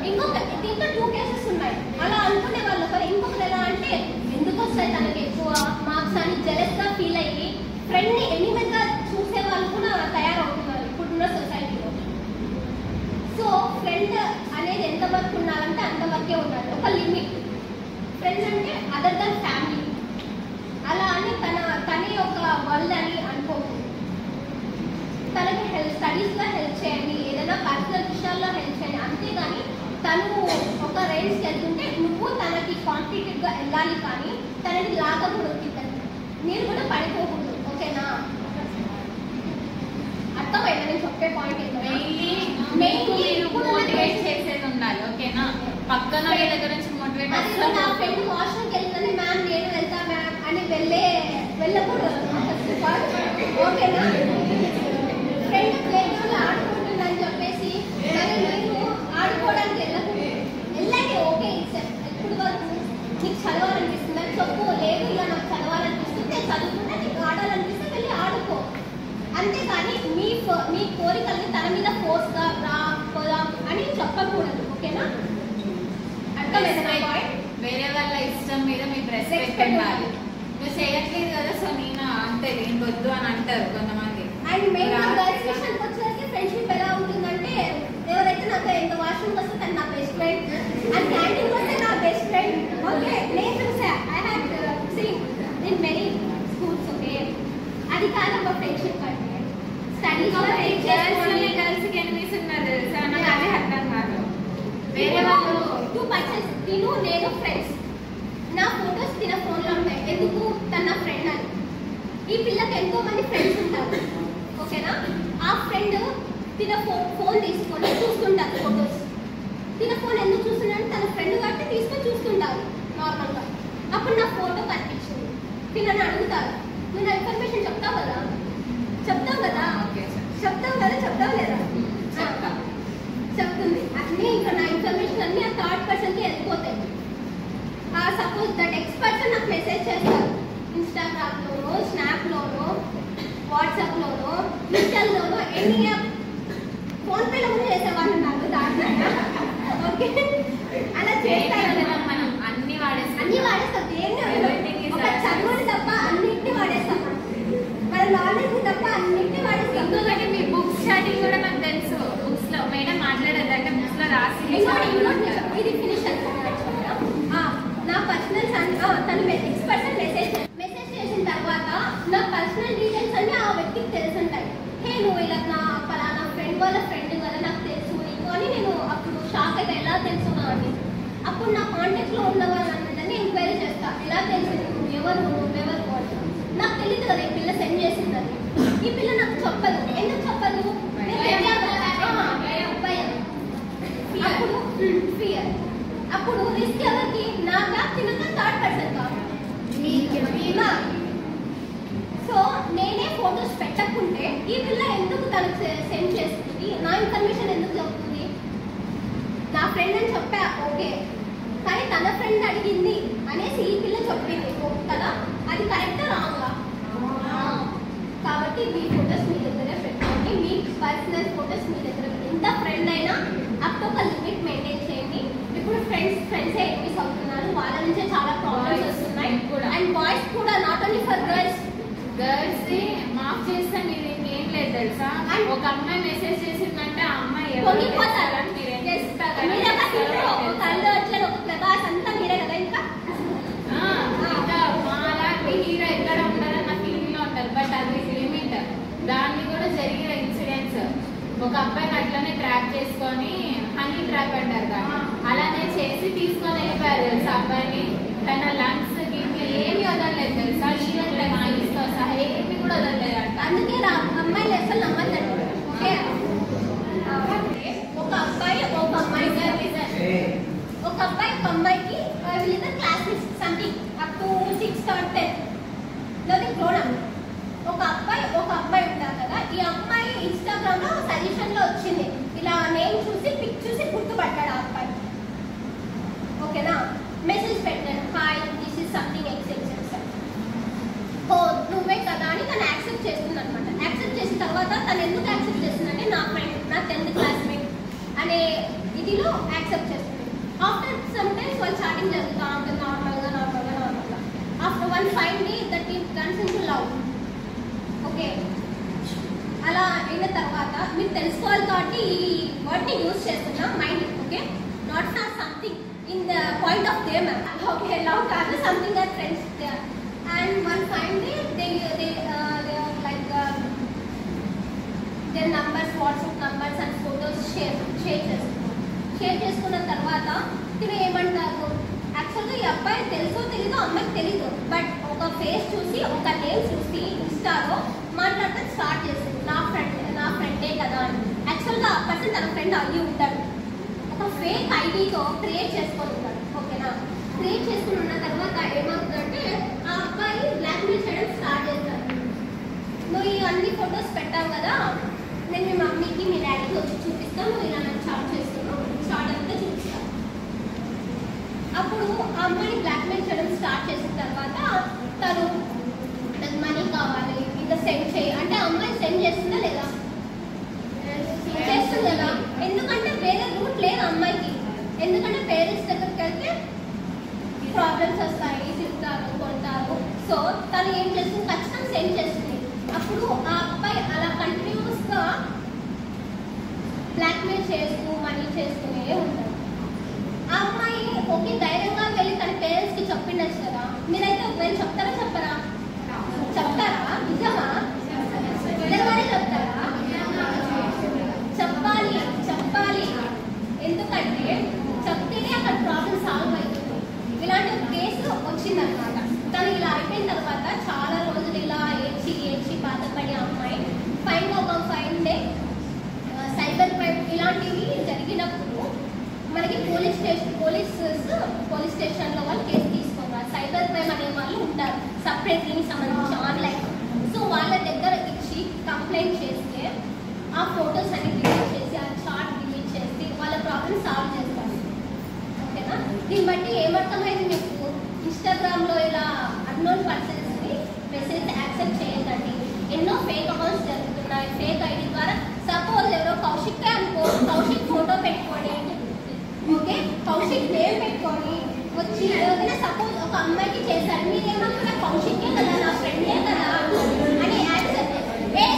[SPEAKER 3] ఇంకొక ఇంకా 2 కేసెస్ ఉన్నాయి అలా అనుకునే వాళ్ళు. ఇంకొకరు ఎలా అంటే, ఎందుకు వస్తాయి తనకి ఎక్కువ మార్క్స్ అని జెలస్గా ఫీల్ అయ్యి ఫ్రెండ్ని ఎనిమిదిగా చూసే వాళ్ళు కూడా తయారవుతున్నారు ఇప్పుడున్న సొసైటీలో. సో ఫ్రెండ్ అనేది ఎంతవరకు ఉండాలంటే అంతవరకే ఉండాలి, ఒక లిమిట్. ఫ్రెండ్ అంటే అదర్ దన్ ఫ్యామిలీ అలా అని తనే ఒక వరల్డ్ అని అనుకోకూడదు. తనకి స్టడీస్లో హెల్ప్ చేయండి, ఏదైనా పర్సనల్ విషయాల్లో హెల్ప్ చేయండి, అంతేగాని తను ఒక రేంజ్కి వెళ్తుంటే నువ్వు తనకి కాంపిటేటివ్గా వెళ్ళాలి, కానీ తనని లాగకూడదు, మీరు కూడా పడిపోకూడదు. ఓకేనా? అర్థమైనా నేను చెప్పే పాయింట్
[SPEAKER 1] మోటివేట్ చేసేది ఉండాలి. ఓకేనా? పక్కన దగ్గర నుంచి మోటివేట్.
[SPEAKER 3] నా ఫ్రెండ్ వాష్రూమ్కి వెళ్తుంది మ్యామ్, నేను వెళ్తా మ్యామ్ అని వెళ్ళకూడదు. ఓకేనా? ఫ్రెండ్ ప్లే గ్రౌండ్లో ఆడుకుంటుందని చెప్పేసి మరి మీరు ఆడుకోవడానికి వెళ్ళండి. ఓకే, ఎప్పుడు వరకు నీకు చదవాలనిపిస్తుంది అని చెప్పు. లేదు ఇలా నాకు చదవాలనిపిస్తుంది, నేను చదువుకుంటే నీకు ఆడాలనిపిస్తే వెళ్ళి ఆడుకో. అంతేకాని మీ కోరికల్ని తన మీద ఫోర్స్గా పోదాం అని చెప్పకూడదు. ఓకేనా? అర్థమైందా పాయింట్?
[SPEAKER 1] వేరే వాళ్ళ ఇష్టం మీద మీకు రెస్పెక్ట్ ఉండాలి. నువ్వు చేయట్లేదు కదా, సో నేను అంతే, నేను వద్దు అని అంటారు కొంతమంది.
[SPEAKER 3] అండ్ మెయిన్ గర్ల్స్ విషయానికి వచ్చేసరికి ఫ్రెండ్షిప్ ఎలా ఉంటుందంటే, ఎవరైతే నాకు ఎంత వాష్రూమ్కి వస్తే తను నా బెస్ట్ ఫ్రెండ్, అండ్ క్యాంటీన్కి వస్తే నా బెస్ట్ ఫ్రెండ్. ఓకే, నేను చూసా, I have seen in many schools. Okay, అది కాదమ్మా ఫ్రెండ్షిప్ అంటే. స్టడీస్లో
[SPEAKER 1] గర్ల్స్కి ఎనిమిస్ ఉన్నారు తెలుసా, నాకు అదే అర్థం కాదు. వేరే వాళ్ళు
[SPEAKER 3] 2 పర్సన్స్ నేను ఫ్రెండ్స్, నా ఫొటోస్ తిన ఫోన్లో ఉంటాయి. ఎందుకు? తన నా ఫ్రెండ్ అని. ఈ పిల్లకి ఎంతో మంది ఫ్రెండ్స్ ఉంటారు. ఓకేనా? ఆ ఫ్రెండ్ తిన ఫోన్ తీసుకొని చూస్తుంటారు ఫొటోస్. తిన ఫోన్ ఎందుకు చూస్తున్నాడు? తన ఫ్రెండ్ కాబట్టి తీసుకొని చూస్తుంటారు నార్మల్గా. అప్పుడు నా ఫోటో కనిపించింది, పిల్లని అడుగుతారు, నువ్వు నా ఇన్ఫర్మేషన్ చెప్తావు కదా? చెప్తావు లేదా? చెప్తుంది అన్నీ. ఇంకా నా ఇన్ఫర్మేషన్ అన్నీ ఆ థర్డ్ పర్సన్కి వెళ్ళిపోతాయి. సపోజ్ దట్ ఎక్స్పర్ట్ నాకు మెసేజ్ చేస్తారు ఇన్స్టాగ్రామ్లోనో, స్నాప్లోనో, వాట్సాప్లోనో, ఇన్స్టాల్లోనో, ఎన్ని ఫోన్పేలో కూడా చేసేవాళ్ళు నాకు దాంట్లో. ఓకే, అలా చేస్తారు.
[SPEAKER 1] మనం అన్ని వాడేస్తాం.
[SPEAKER 3] ఒక చదువుని తప్ప అన్నింటినీ వాడేస్తాం. మన నాలెడ్జ్ తప్ప అన్నింటినీ వాడేస్తాం.
[SPEAKER 1] ఇంకొకటి మీ బుక్స్ స్టార్టింగ్ కూడా నాకు తెలుసు. బుక్స్ లో మేడం మాట్లాడేది అంటే బుక్స్ లో రాసి
[SPEAKER 3] ఇది ఫినిష్ అవుతుంది. నా పర్సనల్ డీటెయిల్స్ అన్నీ ఆ వ్యక్తికి తెలుసుంటాయి. హే నువ్వు ఇలా నా పలానా ఫ్రెండ్ వాళ్ళ ఫ్రెండ్ కదా నాకు తెలుసు నీకు అని నేను అప్పుడు షాక్ అయితే ఎలా తెలుసున్నా అని. అప్పుడు నా కాంటాక్ట్లో ఉన్న వాళ్ళందరినీ ఎంక్వైరీ చేస్తా, ఎలా తెలుసు ఎవరు నువ్వెవరు అని. నాకు తెలియదు కదా ఈ పిల్ల సెండ్ చేసిందని. ఈ పిల్ల నాకు చెప్పదు. ఎందుకు చెప్పదు? అప్పుడు ఫియర్. అప్పుడు రిస్క్ ఎవరికి? నాకా తినక థర్డ్ పర్సన్ కాదు. సో నేనే ఫొటోస్ పెట్టకుంటే ఈ పిల్ల ఎందుకు తనకు సెండ్ చేస్తుంది? నా ఇన్ఫర్మేషన్ ఎందుకు చెప్తుంది? నా ఫ్రెండ్ అని చెప్పా ఓకే, కానీ తన ఫ్రెండ్ అడిగింది అనేసి ఈ పిల్ల చెప్పింది కదా, అది కరెక్టా రాంగా? కాబట్టి మీ ఫొటోస్ మీ దగ్గరే పెట్టుకోండి. మీ పర్సనల్ ఫొటోస్ మీ దగ్గర ఎంత ఫ్రెండ్ అయినా అప్ టు ఒక లిమిట్ మెయింటైన్ చేయండి. ఇప్పుడు ఫ్రెండ్సే ఎన్నిస్ అవుతున్నారు, వాళ్ళ నుంచే చాలా ప్రాబ్లమ్స్ వస్తున్నాయి. అండ్ బాయ్స్ కూడా, నాట్ ఓన్లీ ఫర్ గర్ల్స్
[SPEAKER 1] మాఫ్ చేస్తే మీరు ఇంకేం లేదు తెలుసా. ఒక అమ్మాయి మెసేజ్ చేసిందంటే ఆ అమ్మాయి
[SPEAKER 3] ఒక ప్రభాస్ అంతా మీరే కదా. ఇంకా
[SPEAKER 1] మాలాంటి హీరో ఎక్కడ ఉంటారన్న ఫీలింగ్ లో ఉంటారు. బట్ అది లిమిట్. దాన్ని కూడా జరిగిన ఇన్సిడెంట్స్ ఒక అబ్బాయిని అట్లనే ట్రాప్ చేసుకొని హనీ ట్రాప్ అంటారు కదా, అలానే చేసి తీసుకొని వెళ్ళిపోయారు తెలుసా అబ్బాయిని. తన లంగ్స్ గిట్ల ఏమి వదలలేదు తెలుసా, ఈవెన్ తన ఐస్తో సహా ఏమి కూడా వదలలేదు అంట.
[SPEAKER 3] అందుకే అమ్మాయిలు అసలు నమ్మద్దండి. ఓకే, ఒక అబ్బాయి ఒక అమ్మాయికి వీళ్ళిద్దరు classmates something up to 6th or 10th లేదా గ్రోన్. ఒక అబ్బాయి ఉంటారు కదా, ఈ అమ్మాయి ఇన్స్టాగ్రామ్ లో సజెషన్ లో వచ్చింది, ఇలా నేమ్ చూసి పిక్ చూసి గుర్తుపట్టాడు ఆ అబ్బాయి. ఓకేనా, మెసేజ్ పెట్టాను, hi this is something exceptions. ఓ నువ్వే కదా అని తను యాక్సెప్ట్ చేస్తుంది అనమాట. యాక్సెప్ట్ చేసిన తర్వాత తను ఎందుకు యాక్సెప్ట్ చేస్తుందంటే నా ఫ్రెండ్, నా 10th క్లాస్మేట్ అనే ఇదిలో యాక్సెప్ట్ చేస్తుంది. ఆఫ్టర్ సమ్ టైమ్స్ వాళ్ళు చాటింగ్ జరుగుతూ ఉంటుంది నార్మల్గా. After 1 fine day that is turns into love. Okay, అలా అయిన తర్వాత మీరు తెలుసుకోవాలి కాబట్టి ఈ వర్డ్ని యూజ్ చేస్తున్నా, mind. Okay, not for something in the point of them. Okay, love కాదు, something that friends. And 1 fine day they like their numbers, WhatsApp numbers and photos share చేసుకున్న తర్వాత తిను ఏమంటారు, యాక్చువల్గా ఈ అబ్బాయి తెలుసో తెలీదో అమ్మాయికి తెలీదు, బట్ ఒక ఫేస్ చూసి ఒక నేమ్ చూసి ఇన్స్టాలో మాట్లాడటం స్టార్ట్ చేసింది, నా ఫ్రెండే కదా అని. యాక్చువల్గా ఆ పర్సన్ తన ఫ్రెండ్ అయ్యి ఉంటాడు, ఒక ఫేక్ ఐడితో క్రియేట్ చేసుకొని ఉంటాడు. ఓకేనా, క్రియేట్ చేసుకుని ఉన్న తర్వాత ఏమవుతుందంటే ఆ అబ్బాయి బ్లాక్మెయిల్ చేయడం స్టార్ట్ చేస్తాడు. నువ్వు ఈ అన్ని ఫొటోస్ పెట్టావు కదా, నేను మీ మమ్మీకి మీ డాడీకి వచ్చి చూపిస్తాను, నువ్వు ఇలా నన్ను చాట్ చేస్తున్నావు, చాట్ అంతా చూపిస్తాను. అప్పుడు ఆ అమ్మాయిని బ్లాక్మెయిల్ చేయడం స్టార్ట్ చేసిన తర్వాత తను నాకు మనీ కావాలి ఇంకా సెండ్ చేయి అంటే అమ్మాయి సెండ్ చేస్తుందా లేదా? చేస్తుంది కదా. ఎందుకంటే వేరే రూట్ లేదు అమ్మాయికి. ఎందుకంటే పేరెంట్స్ దగ్గరికి వెళ్తే ప్రాబ్లమ్స్ వస్తాయి, తిరుగుతారు, కొంటారు. సో తను ఏం చేస్తుంది, ఖచ్చితంగా సెండ్ చేస్తుంది. అప్పుడు ఆ అబ్బాయి అలా కంటిన్యూస్గా బ్లాక్మెయిల్ చేస్తూ మనీ చేస్తూనే ఉంటాడు. ఆ అమ్మాయి ఓకే ధైర్యంగా వెళ్ళి తన పేరెంట్స్కి చెప్పిండొచ్చు కదా. మీరైతే ఒకవేళ చెప్తారా చెప్పరా? చెప్తారా? నిజమా? నిజంగానే చెప్తారా? చెప్పాలి. ఎందుకంటే చెప్తేనే అక్కడ ప్రాబ్లం సాల్వ్ అవుతుంది. ఇలాంటి ఒక కేసు వచ్చిందనమాట. తను ఇలా అయిపోయిన తర్వాత చాలా రోజులు ఇలా ఏడ్చి బాధపడి అమ్మాయి ఫైన్ డే సైబర్ క్రైమ్ ఇలాంటివి జరిగినప్పుడు మనకి పోలీస్ స్టేషన్లో వాళ్ళు కేసు తీసుకోవాలి. సైబర్ క్రైమ్ అనే వాళ్ళు ఉంటారు సపరేట్ దీనికి సంబంధించి ఆన్లైన్. సో వాళ్ళ దగ్గర ఇచ్చి కంప్లైంట్ చేస్తే ఆ ఫొటోస్ అన్ని డిలీట్ చేసి ఆ చాట్ డిలీట్ చేసి వాళ్ళ ప్రాబ్లమ్ సాల్వ్ చేస్తారు. ఓకేనా, దీన్ని బట్టి ఏమర్థమైంది మీకు? ఇన్స్టాగ్రామ్లో ఇలా అన్నోన్ పర్సన్స్ని మెసేజ్ యాక్సెప్ట్ చేయకండి. ఎన్నో ఫేక్ అకౌంట్స్ జరుగుతున్నాయి. ఫేక్ ఐడి ద్వారా సపోజ్ ఎవరో కౌశిక్కే అనుకో, కౌశిక్ ఫోటో పెట్టుకొని ఓకే కౌశిక్ నేమ్ పెట్టుకొని వచ్చి ఎవరైనా సపోజ్ ఒక అమ్మాయికి చేశారు, మీరేమన్నా కౌశిక్కే కదా నా ఫ్రెండే కదా అని యాక్సెప్ట్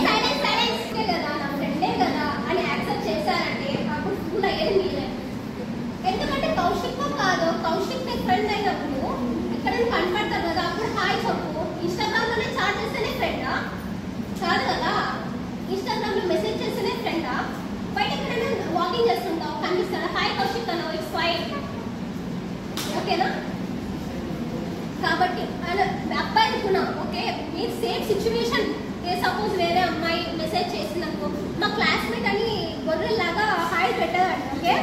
[SPEAKER 3] సైలెన్స్ కదా నా ఫ్రెండే కదా అని యాక్సెప్ట్ చేశారంటే అప్పుడు ఫుల్ అయ్యేది మీరే. ఎందుకంటే కౌశిక్ కాదు, కౌశిక్ నీ ఫ్రెండ్ అయినప్పుడు ఇక్కడ కనపడతారు కదా, అప్పుడు హాయ్ చెప్పు. ఇన్స్టాగ్రామ్లోనే చాట్ చేస్తేనే ఫ్రెండ్ కాదు కదా. ఇన్స్టాగ్రామ్ లో మెసేజ్ చేస్తేనే ఫ్రెండా? బయట ఎక్కడైనా వాకింగ్ చేస్తుంటావు కనిపిస్తాడా? హాయ్ కౌశిక్ అన్న, ఇట్స్ ఫైన్, ఓకేనా? కాబట్టి అబ్బాయి అనుకున్నాం, ఓకే మీరు సేమ్ సిచ్యువేషన్. సపోజ్ వేరే అమ్మాయి మెసేజ్ చేసిందనుకో, మా క్లాస్మేట్ అని గొర్రెల్లాగా హాయ్ పెట్టాలండి, ఓకే?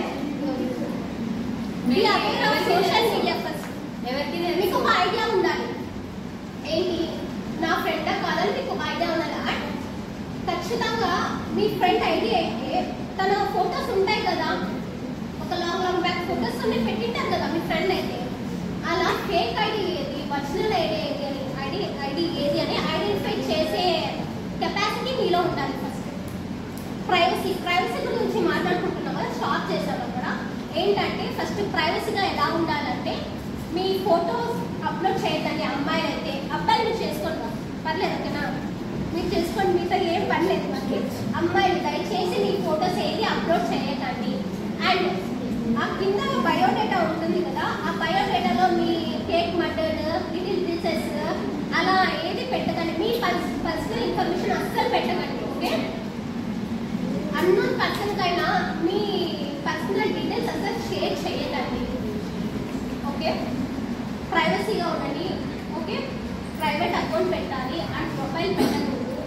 [SPEAKER 3] సోషల్ మీడియా ఫస్ట్
[SPEAKER 1] ఎవరికి
[SPEAKER 3] మీకు ఒక ఐడియా ఉండాలి, ఏంటి నా ఫ్రెండా కాదని మీకు ఒక ఐడియా ఉండాలి. అండ్ ఖచ్చితంగా మీ ఫ్రెండ్ ఐడి అయితే తన ఫొటోస్ ఉంటాయి కదా, ఒక లాంగ్ బ్యాక్ ఫొటోస్ అన్ని పెట్టింటారు కదా మీ ఫ్రెండ్ అయితే. అలా ఫేక్ ఐడి ఏది, ఒరిజినల్ ఐడి ఏది అని ఐడి ఏది అని ఐడెంటిఫై చేసే కెపాసిటీ మీలో ఉండాలి. ఫస్ట్ ప్రైవసీ గురించి మాట్లాడుకుంటున్నాం కదా, స్టాప్ చేసాం అక్కడ. ఏంటంటే ఫస్ట్ ప్రైవసీగా ఎలా ఉండాలంటే, మీ ఫొటోస్ అప్లోడ్ చేయొద్దండి. అమ్మాయిలు అయితే, అబ్బాయిలు చేసుకోండి పర్లేదు, ఓకేనా? మీరు చేసుకోండి, మీతో ఏం పర్లేదు. మనకి అమ్మాయిలు దయచేసి మీ ఫొటోస్ ఏది అప్లోడ్ చేయకండి. అండ్ ఆ కింద బయోడేటా ఉంటుంది కదా, ఆ బయోడేటాలో మీ కేక్ మటన్, లిటిల్ డిషెస్ అలా ఏది పెట్టకండి. మీ పర్సనల్ ఇన్ఫర్మేషన్ అస్సలు పెట్టకండి, ఓకే? అన్నోన్ పర్సన్ కైనా మీ పర్సనల్ డీటెయిల్స్ అస్సలు షేర్ చేయకండి, ఓకే? ప్రైవసీగా ఉండండి, ఓకే? ప్రైవేట్ అకౌంట్ పెట్టాలి అండ్ ప్రొఫైల్ పెట్టకూడదు,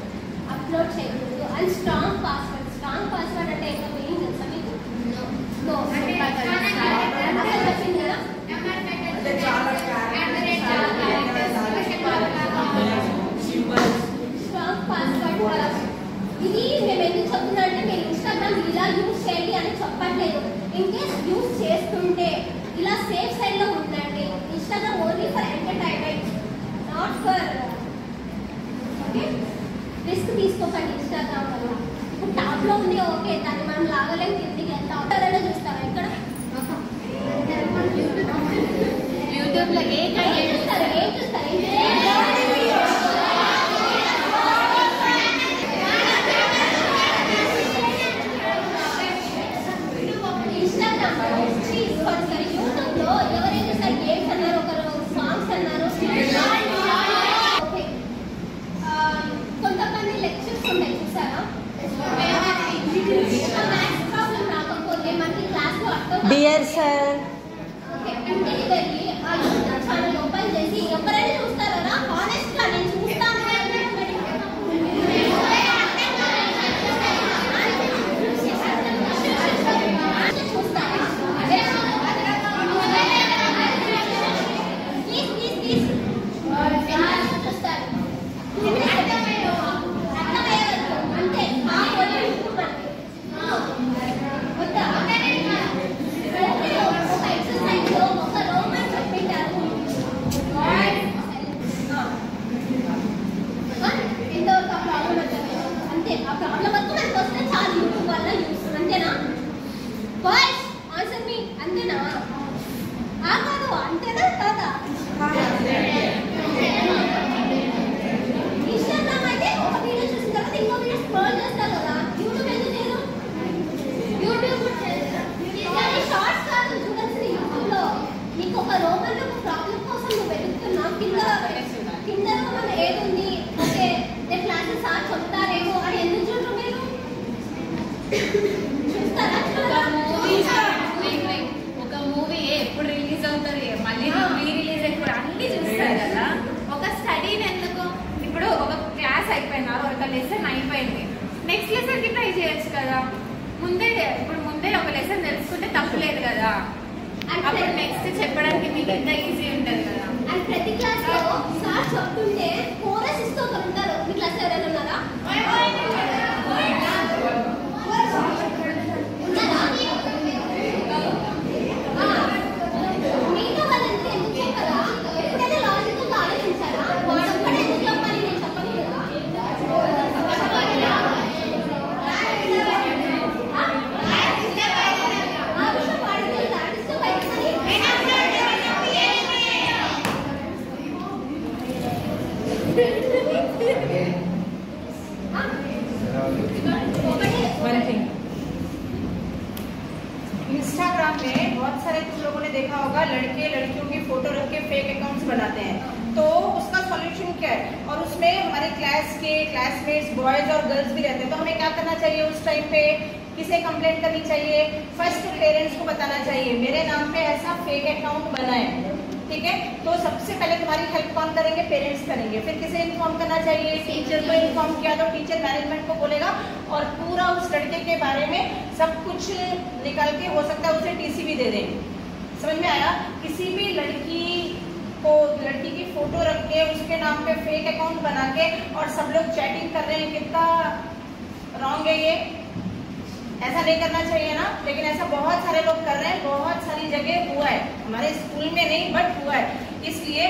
[SPEAKER 3] అప్లోడ్ చేయకూడదు. అండ్ స్ట్రాంగ్ పాస్వర్డ్ అంటే ఏంటో ఏం తెలుసా మీకు? నో చెప్పింది కదా, స్ట్రాంగ్ పాస్వర్డ్. ఇది మేము ఎందుకు చెప్తున్నా అంటే, మీరు ఇన్స్టాగ్రామ్ ఇలా యూజ్ చేయండి అని చెప్పట్లేదు. ఇన్ కేస్ యూజ్ చేస్తుంటే ఇలా సేఫ్ సైడ్ లో ఉండండి. Instagram only for entertainment, not for, okay? Risk తీసుకోకండి ఇన్స్టాగ్రామ్ వల్ల. ఇప్పుడు టాప్ లో ఉంది, ఓకే, దాన్ని మనం లాగలేం, కిందికి వెళ్తాం. ఎవరైనా చూస్తారా ఇక్కడ?
[SPEAKER 1] యూట్యూబ్ లో
[SPEAKER 3] ఏం చూస్తారు? యూట్యూబ్ లో ఎవరైతే సార్ గేమ్స్ అన్నారు, ఒకరు సాంగ్స్ అన్నారు, కొంతమంది లెక్చర్స్ ఉన్నాయి చూసారా? మ్యాథ్స్ ప్రాబ్లం రాకపోతే మనకి క్లాస్ లో అర్థం
[SPEAKER 2] డియర్ సార్,
[SPEAKER 3] ఇంటికి వెళ్ళి ఆ యూట్యూబ్ ఛానల్ ఓపెన్ చేసి ఎవరైనా చూస్తారా? హానెస్ట్ గా నేను చూస్తాను.
[SPEAKER 1] ఒక మూవీ ఎప్పుడు రిలీజ్ అవుతుంది, మళ్ళీ రీ రిలీజ్ ఎప్పుడు అన్ని చూస్తారు కదా. ఒక స్టడీని ఎందుకు, ఇప్పుడు ఒక క్లాస్ అయిపోయినారు, ఒక లెసన్ అయిపోయింది, నెక్స్ట్ లెసన్ కి ట్రై చేయొచ్చు కదా. ముందే ఒక లెసన్ తెలుసుకుంటే తప్పులేదు కదా. అప్పుడు నెక్స్ట్ చెప్పడానికి మీకు ఎంత ఈజీ ఉంటుంది కదా.
[SPEAKER 3] అండ్ ప్రతి క్లాస్ లో సార్ చెప్తుంటే కోరస్ ఇస్తూ ఒకరు ఉంటారు. మీ క్లాస్ ఎవరైనా ఉన్నారా? మీతో వాళ్ళంటే ఎందుకు చెప్పరా? ఎప్పుడైనా లాజికల్ ఆలోచించారా? వాడు ఒక్కడే ఎందుకు చెప్పాలి, నేను చెప్పను కదా. ఆ విషయం వాడికి డిస్టర్బ్ అవుతుంది.
[SPEAKER 4] इंस्टाग्राम में बहुत सारे तुम लोगों ने देखा होगा, लड़के लड़कियों की फोटो रख के फेक अकाउंट्स बनाते हैं, तो उसका सॉल्यूशन क्या है, और उसमें हमारे क्लास के क्लासमेट्स बॉयज और गर्ल्स भी रहते हैं, तो हमें क्या करना चाहिए उस टाइम पे, किसे कंप्लेंट करनी चाहिए, फर्स्ट पेरेंट्स को बताना चाहिए मेरे नाम पे ऐसा फेक अकाउंट बना है, ठीक है। तो सबसे पहले तुम्हारी हेल्प कौन करेंगे, पेरेंट्स करेंगे। फिर किसे इन्फॉर्म करना चाहिए, टीचर को इन्फॉर्म किया तो टीचर मैनेजमेंट को बोलेगा और पूरा उस लड़के के बारे में सब कुछ निकाल के हो सकता है उसे टीसी भी दे देंगे। समझ में आया? किसी भी लड़की को, लड़की की फोटो रख के उसके नाम पे फेक अकाउंट बना के और सब लोग चैटिंग कर रहे हैं, कितना रॉन्ग है ये, ऐसा नहीं करना चाहिए ना। लेकिन ऐसा बहुत सारे लोग कर रहे हैं, बहुत सारी जगह हुआ है, हमारे स्कूल में नहीं बट हुआ है। इसलिए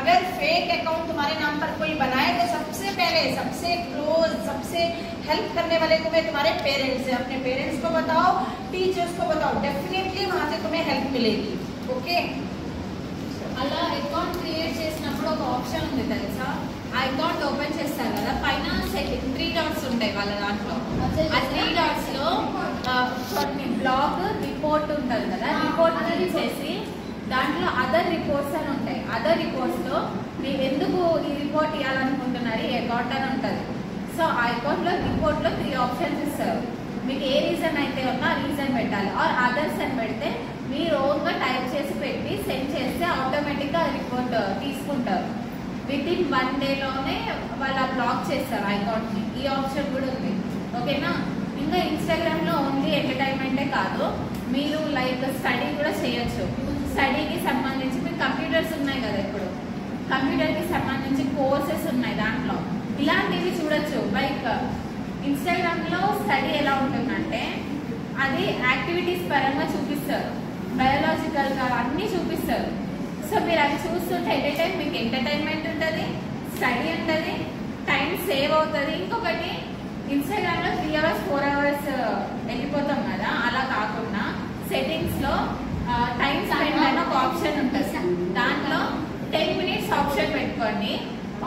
[SPEAKER 4] अगर फेक अकाउंट तुम्हारे नाम पर कोई बनाए तो सबसे पहले, सबसे क्लोज, सबसे हेल्प करने वाले तुम्हें तुम्हारे पेरेंट्स हैं। अपने पेरेंट्स को बताओ, टीचर्स को बताओ, डेफिनेटली वहाँ से तुम्हें हेल्प मिलेगी। ओके,
[SPEAKER 1] అలా అకౌంట్ క్రియేట్ చేసినప్పుడు ఒక ఆప్షన్ ఉంది తెలుసా, ఆ అకౌంట్ ఓపెన్ చేస్తారు కదా, పైన 3 డాట్స్ ఉంటాయి వాళ్ళ దాంట్లో. ఆ 3 డాట్స్ లో కొన్ని బ్లాగ్ రిపోర్ట్ ఉంటుంది కదా, రిపోర్ట్ చేసి దాంట్లో అదర్ రిపోర్ట్స్ అని ఉంటాయి. అదర్ రిపోర్ట్స్ లో మీరు ఎందుకు ఈ రిపోర్ట్ ఇవ్వాలనుకుంటున్నారు, ఈ అకౌంట్ అని ఉంటుంది. సో ఆ అకౌంట్ లో రిపోర్ట్ లో 3 ఆప్షన్స్ ఇస్తారు. మీకు ఏ రీజన్ అయితే ఉన్నా ఆ రీజన్ పెట్టాలి. ఆర్ అదర్స్ అని పెడితే మీరు ఓన్గా టైప్ చేసి పెట్టి సెండ్ చేస్తే ఆటోమేటిక్గా రిపోర్ట్ తీసుకుంటారు. విత్ ఇన్ 1 డేలోనే వాళ్ళు బ్లాక్ చేస్తారు ఆ అకౌంట్ని. ఈ ఆప్షన్ కూడా ఉంది. ఓకేనా? ఇంకా ఇన్స్టాగ్రామ్లో ఓన్లీ ఎంటర్టైన్మెంటే కాదు, మీరు లైక్ స్టడీ కూడా చేయొచ్చు. స్టడీకి సంబంధించి మీకు కంప్యూటర్స్ ఉన్నాయి కదా, ఇప్పుడు కంప్యూటర్కి సంబంధించి కోర్సెస్ ఉన్నాయి దాంట్లో, ఇలాంటివి చూడొచ్చు. లైక్ ఇన్స్టాగ్రామ్లో స్టడీ ఎలా ఉంటుందంటే అది యాక్టివిటీస్ పరంగా చూపిస్తారు, బయోలాజికల్గా అన్నీ చూపిస్తారు. సో మీరు అది చూస్తుంటే ఎట్ ఏ టైం మీకు ఎంటర్టైన్మెంట్ ఉంటుంది, స్టడీ ఉంటుంది, టైం సేవ్ అవుతుంది. ఇంకొకటి ఇన్స్టాగ్రామ్లో 3 hours 4 hours వెళ్ళిపోతాం కదా, అలా కాకుండా సెట్టింగ్స్లో టైం స్పెండ్ అని ఒక ఆప్షన్ ఉంటుంది. దాంట్లో 10 minutes ఆప్షన్ పెట్టుకోండి.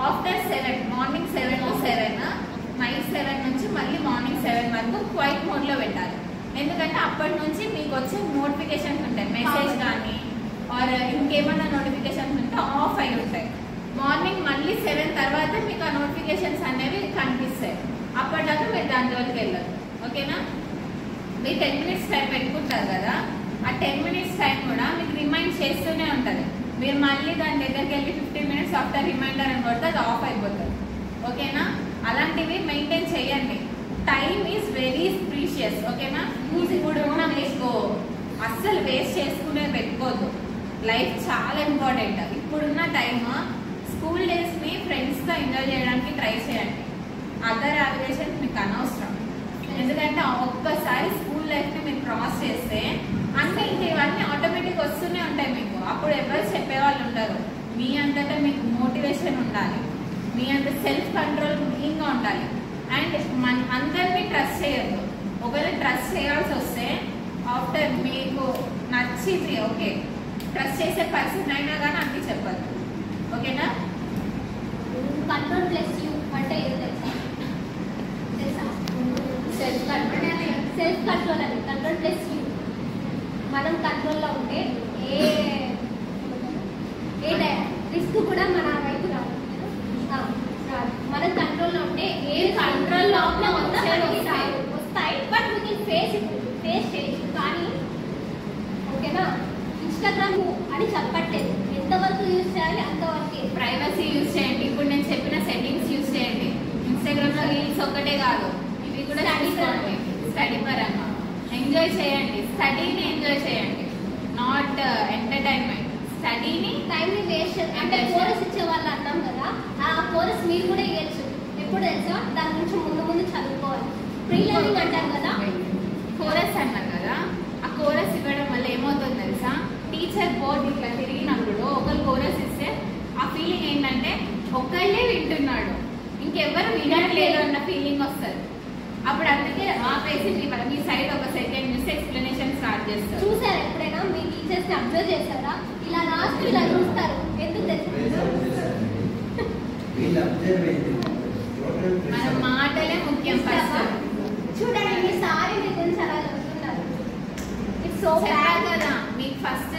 [SPEAKER 1] ఆఫ్టర్ 7, మార్నింగ్ 7 to 7, నైట్ 7 నుంచి మళ్ళీ మార్నింగ్ 7 వరకు క్వైట్ మోడ్లో పెట్టాలి. ఎందుకంటే అప్పటి నుంచి మీకు వచ్చే నోటిఫికేషన్స్ ఉంటాయి, మెసేజ్ కానీ ఆర్ ఇంకేమైనా నోటిఫికేషన్స్ ఉంటే ఆఫ్ అయి ఉంటాయి. మార్నింగ్ మళ్ళీ 7 తర్వాత మీకు ఆ నోటిఫికేషన్స్ అనేవి కనిపిస్తాయి. అప్పటిదాకా మీరు దాని జోలికి వెళ్ళదు. ఓకేనా? మీరు 10 minutes టైం పెట్టుకుంటారు కదా, ఆ 10 minutes టైం కూడా మీకు రిమైండ్ చేస్తూనే ఉంటుంది. మీరు మళ్ళీ దాని దగ్గరికి వెళ్ళి 15 minutes ఆఫ్టర్ రిమైండర్ అని కొడితే అది ఆఫ్ అయిపోతుంది. ఓకేనా? అలాంటివి మెయింటైన్ చేయండి. Time is very precious. ఓకేనా? ఇప్పుడు ఉన్న మీకు అస్సలు వేస్ట్ చేసుకునే పెట్టుకోవద్దు. లైఫ్ చాలా ఇంపార్టెంట్. ఇప్పుడున్న టైమ్ స్కూల్ డేస్ని ఫ్రెండ్స్తో ఎంజాయ్ చేయడానికి ట్రై చేయండి. అదర్ అప్లికేషన్స్ మీకు అనవసరం. ఎందుకంటే ఒక్కసారి స్కూల్ లైఫ్ని మీరు క్రాస్ చేస్తే అన్నీ ఇవన్నీ ఆటోమేటిక్ వస్తూనే ఉంటాయి మీకు. అప్పుడు ఎవరు చెప్పేవాళ్ళు ఉండరు. మీ అంతటా మీకు మోటివేషన్ ఉండాలి, మీ అంత సెల్ఫ్ కంట్రోల్ క్లీన్గా ఉండాలి. అండ్ అందరినీ ట్రస్ట్ చేయొద్దు. ఒకవేళ ట్రస్ట్ చేయాల్సి వస్తే ఆఫ్టర్ మీకు నచ్చింది ఓకే, ట్రస్ట్ చేసే పర్సన్ అయినా కానీ అన్నీ చెప్పదు. ఓకేనా?
[SPEAKER 3] కంట్రోల్ ప్లస్ యూ అంటే ఏదో తెలుసా? సెల్ఫ్ కంట్రోల్ అని. Control plus you. మనం కంట్రోల్లో ఉంటే ఏ రిస్క్ కూడా మన వైపు రాదు. మనం కంట్రోల్లో ఉంటే ఏ కంట్రోల్లో వస్తాయి, బట్ వీ కెన్ ఫేస్ చేయొచ్చు. కానీ ఓకేనా, ఇన్స్టాగ్రామ్ అని చెప్పట్లేదు, ఎంతవరకు యూజ్ చేయాలి అంతవరకే.
[SPEAKER 1] ప్రైవసీ యూజ్ చేయండి. ఇప్పుడు నేను చెప్పిన సెట్టింగ్స్ యూజ్ చేయండి. ఇన్స్టాగ్రామ్లో రీల్స్ ఒక్కటే కాదు, ఇవి కూడా చూసుకోండి. స్టడీ పరంగా ఎంజాయ్ చేయండి, స్టడీని ఎంజాయ్ చేయండి, నాట్ ఎంటర్టైన్మెంట్. స్టడీని
[SPEAKER 3] టైంని వేస్ట్ అంటే కోరస్ ఇచ్చే వాళ్ళు అన్నాం కదా, ఆ కోరస్ మీరు కూడా ఇవ్వచ్చు. ఎప్పుడు తెలుసా? దాని నుంచి ముందు చదువుకోవాలి. ప్రీ లర్నింగ్ అంటారు కదా,
[SPEAKER 1] కోరస్ అన్నారు కదా, ఆ కోరస్ ఇవ్వడం వల్ల ఏమవుతుంది తెలుసా? టీచర్ బోర్డు ఇట్లా తిరిగినప్పుడు ఒకరు కోరస్ ఇస్తే ఆ ఫీలింగ్ ఏంటంటే ఒక్కళ్ళే వింటున్నాడు, ఇంకెవ్వరు వినట్లేదు అన్న ఫీలింగ్ వస్తుంది. అప్పుడు అందుకే ఆపేసి మీ సైడ్ ఒక సెకండ్ చూసి ఎక్స్ప్లెనేషన్ స్టార్ట్ చేస్తారు.
[SPEAKER 3] చూసారు ఎప్పుడైనా మీ టీచర్స్ని అబ్జర్వ్ చేస్తారా? ఇలా లాస్ట్ ఇలా చూస్తారు. ఎందుకు తెలుసు?
[SPEAKER 1] మన మాటలే ముఖ్యం. ఫస్ట్
[SPEAKER 3] చూడండి, ఈసారి మీ గురించి అలా చెప్తున్నారు. ఇట్స్ సో
[SPEAKER 1] బ్యాడ్ కదా. మీకు ఫస్ట్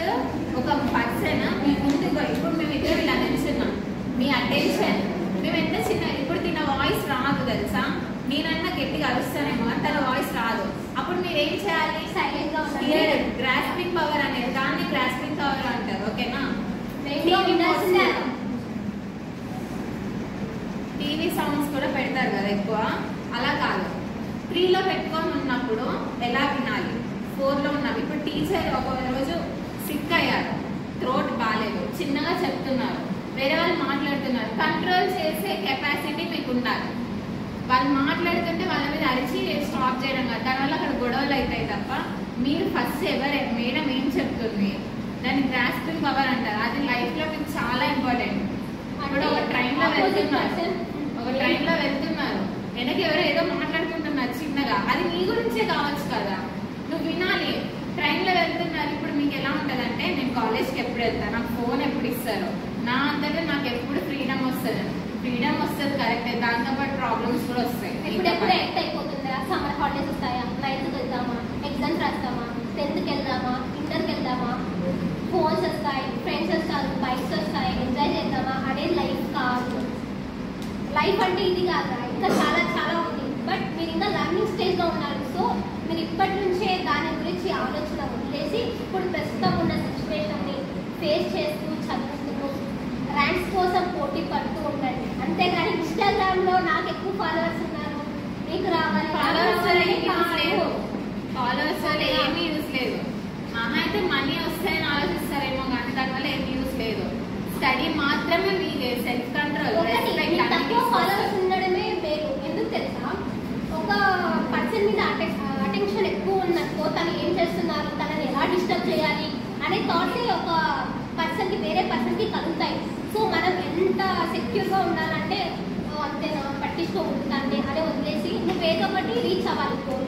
[SPEAKER 1] ఒక పర్సన్ మీ ముందు, ఇప్పుడు మేము ఇద్దరు ఇలా నిల్చున్నాం, మీ అటెన్షన్. మేము ఎంత చిన్న, ఇప్పుడు తిన వాయిస్ రాదు తెలుసా, నేనన్నా గట్టిగా అరుస్తానేమో తన వాయిస్ రాదు. అప్పుడు మీరు ఏం చేయాలి?
[SPEAKER 3] సైలెంట్ గా ఉండాలి.
[SPEAKER 1] గ్రాస్పింగ్ పవర్ అనేది దాన్ని గ్రాస్పింగ్ పవర్ అంటారు. ఓకేనా? టీవీ సౌండ్స్ కూడా పెడతారు కదా ఎక్కువ, అలా కాదు. 3లో పెట్టుకొని ఉన్నప్పుడు ఎలా వినాలి, 4లో ఉన్నప్పుడు. ఇప్పుడు టీచర్ ఒక రోజు సిక్ అయ్యారు, థ్రోట్ బాగాలేదు, చిన్నగా చెప్తున్నారు, వేరే వాళ్ళు మాట్లాడుతున్నారు, కంట్రోల్ చేసే కెపాసిటీ మీకు ఉండాలి. వాళ్ళు మాట్లాడుతుంటే వాళ్ళ మీద అరిచి స్టాప్ చేయడం కాదు, దానివల్ల అక్కడ గొడవలు అవుతాయి తప్ప మీరు ఫస్ట్ మేడం ఏం చెప్తుంది దాన్ని గ్రాస్పింగ్ పవర్ అంటారు. అది లైఫ్లో మీకు చాలా ఇంపార్టెంట్. ఇప్పుడు ఒక ట్రైన్లో వెళ్తున్నారు, వెనక ఎవరో ఏదో మాట్లాడుకుంటున్నారు చిన్నగా, అది నీ గురించే కావచ్చు కదా, నువ్వు వినాలి. ట్రైన్లో వెళ్తున్నారు, ఇప్పుడు మీకు ఎలా ఉంటుంది అంటే, నేను కాలేజ్కి ఎప్పుడు వెళ్తాను, నాకు ఫోన్ ఎప్పుడు ఇస్తారు, నా అంతగా నాకు ఎప్పుడు ఫ్రీడమ్ వస్తుంది కరెక్టే, దాంతోపాటు ప్రాబ్లమ్స్ కూడా వస్తాయి.
[SPEAKER 3] ఇప్పుడు ఎట్ అయిపోతుందా, సమ్మర్ హాలిడేస్ వస్తాయా, 9th వెళ్దామా, ఎగ్జామ్స్ రాస్తామా, 10th వెళ్దామా, ఇంటర్కి వెళ్దామా, ఫోన్స్ వస్తాయి, ఫ్రెండ్స్ వస్తారు, బైక్స్ వస్తాయి, ఎంజాయ్ చేద్దామా, అదే లైఫ్ కాదు. లైఫ్ అంటే ఇది కాదు, ఇంకా చాలా చాలా ఉంది. బట్ మీరు ఇంకా లర్నింగ్ స్టేజ్లో ఉన్నారు. సో మీరు ఇప్పటి నుంచే దాని గురించి ఆలోచన వదిలేసి ఇప్పుడు ప్రస్తుతం ఉన్న సిచ్యువేషన్ని ఫేస్ చేస్తూ చదువుతూ ర్యాంక్స్ కోసం పోటీ పడుతూ ఉండండి. అంతేగాని ఇన్స్టాగ్రామ్లో నాకు ఎక్కువ ఫాలోవర్స్ ఉన్నారు, మీకు రావాలి,
[SPEAKER 1] ఫాలోవర్స్ వల్ల ఏమీ యూస్ లేదు. మహా అయితే మనీ వస్తాయని ఆలోచిస్తారేమో కానీ దానివల్ల ఏమీ యూస్ లేదు. స్టడీ మాత్రమే మీదే, సెల్ఫ్ కంట్రోల్.
[SPEAKER 3] తక్కువ ఫాలోవర్స్ ఉండడమే మేలు. ఎందుకు తెలుసా, ఒక పర్సన్ మీద అటెన్షన్ ఎక్కువ ఉన్నట్టు తను ఏం చేస్తున్నారు, తనని ఎలా డిస్టర్బ్ చేయాలి అనే థాట్స్ ఒక పర్సన్కి వేరే పర్సన్కి కలుగుతాయి. సో మనం ఎంత సెక్యూర్గా ఉండాలంటే అంతేనా, పట్టించుకోకుంటుందంటే అదే వదిలేసి నువ్వు ఏదో ఒకటి రీచ్ అవ్వాలి గోల్,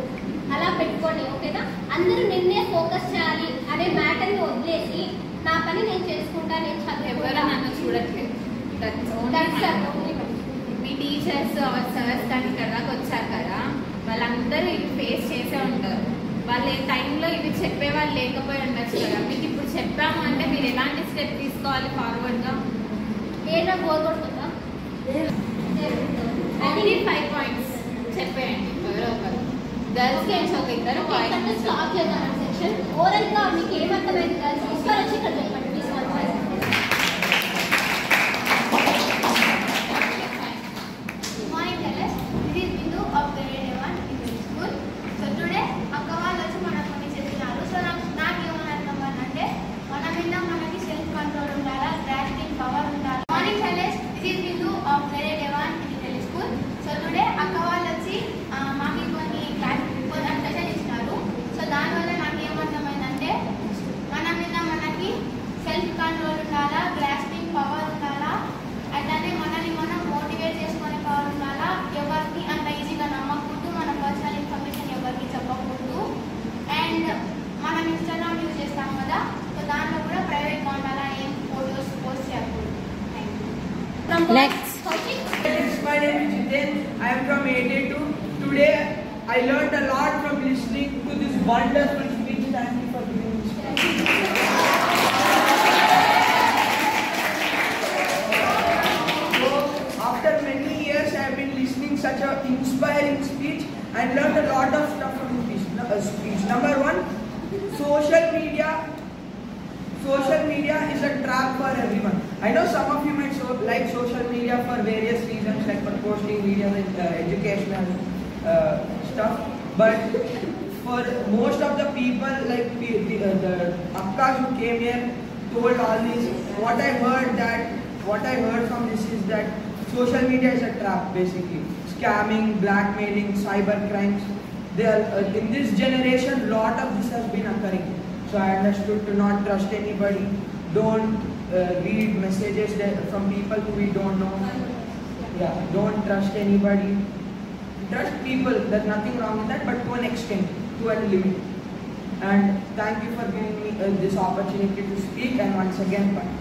[SPEAKER 3] అలా పెట్టుకోండి. ఓకేనా? అందరూ నిన్నే ఫోకస్ చేయాలి అనే మ్యాటర్ని వదిలేసి నా పని నేను చేసుకుంటా, నేను చదువుకుంటా.
[SPEAKER 1] నన్ను చూడట్లేదు. మీ టీచర్స్ సర్స్ కానీ ఇక్కడ దాకా వచ్చారు కదా, వాళ్ళందరూ ఫేస్ చేసే ఉంటారు. వాళ్ళు ఏ టైంలో ఇవి చెప్పేవాళ్ళు లేకపోయి ఉండొచ్చు కదా. మీకు ఇప్పుడు చెప్పాము అంటే మీరు ఎలాంటి స్టెప్ తీసుకోవాలి ఫార్వర్డ్గా?
[SPEAKER 3] ఏదో గోల్ కొడుతుందా?
[SPEAKER 1] 5 పాయింట్స్ చెప్పేయండి ఎవరో ఒకరు. గర్ల్స్ గేమ్స్ ఒక ఇద్దరు
[SPEAKER 3] స్టాప్ చేద్దాం సెక్షన్. ఓవరాల్గా మీకు ఏమర్థమైంది గర్ల్స్? ఒకసారి వచ్చి ఇక్కడ చెప్పండి.
[SPEAKER 2] Next.
[SPEAKER 5] My name is Jiten. I am from 82. Today I learned a lot from listening to this wonderful speech. Thank you for giving me speech. So after many years I have been listening such an inspiring speech and learned a lot of stuff from this speech. Number 1, social media is a trap for everyone. I know some of you might like social media for various reasons, like for posting videos and educational stuff. But for most of the people, like the akkas who came here, told all this. What I heard from this is that social media is a trap, basically. Scamming, blackmailing, cyber crimes. In this generation, lot of this has been occurring. So I understood to not trust anybody. Don't read messages from people who we don't know. Yeah, don't trust anybody. Trust people, there's nothing wrong with that, but to an extent, to a limit. And thank you for giving me this opportunity to speak, and once again, bye.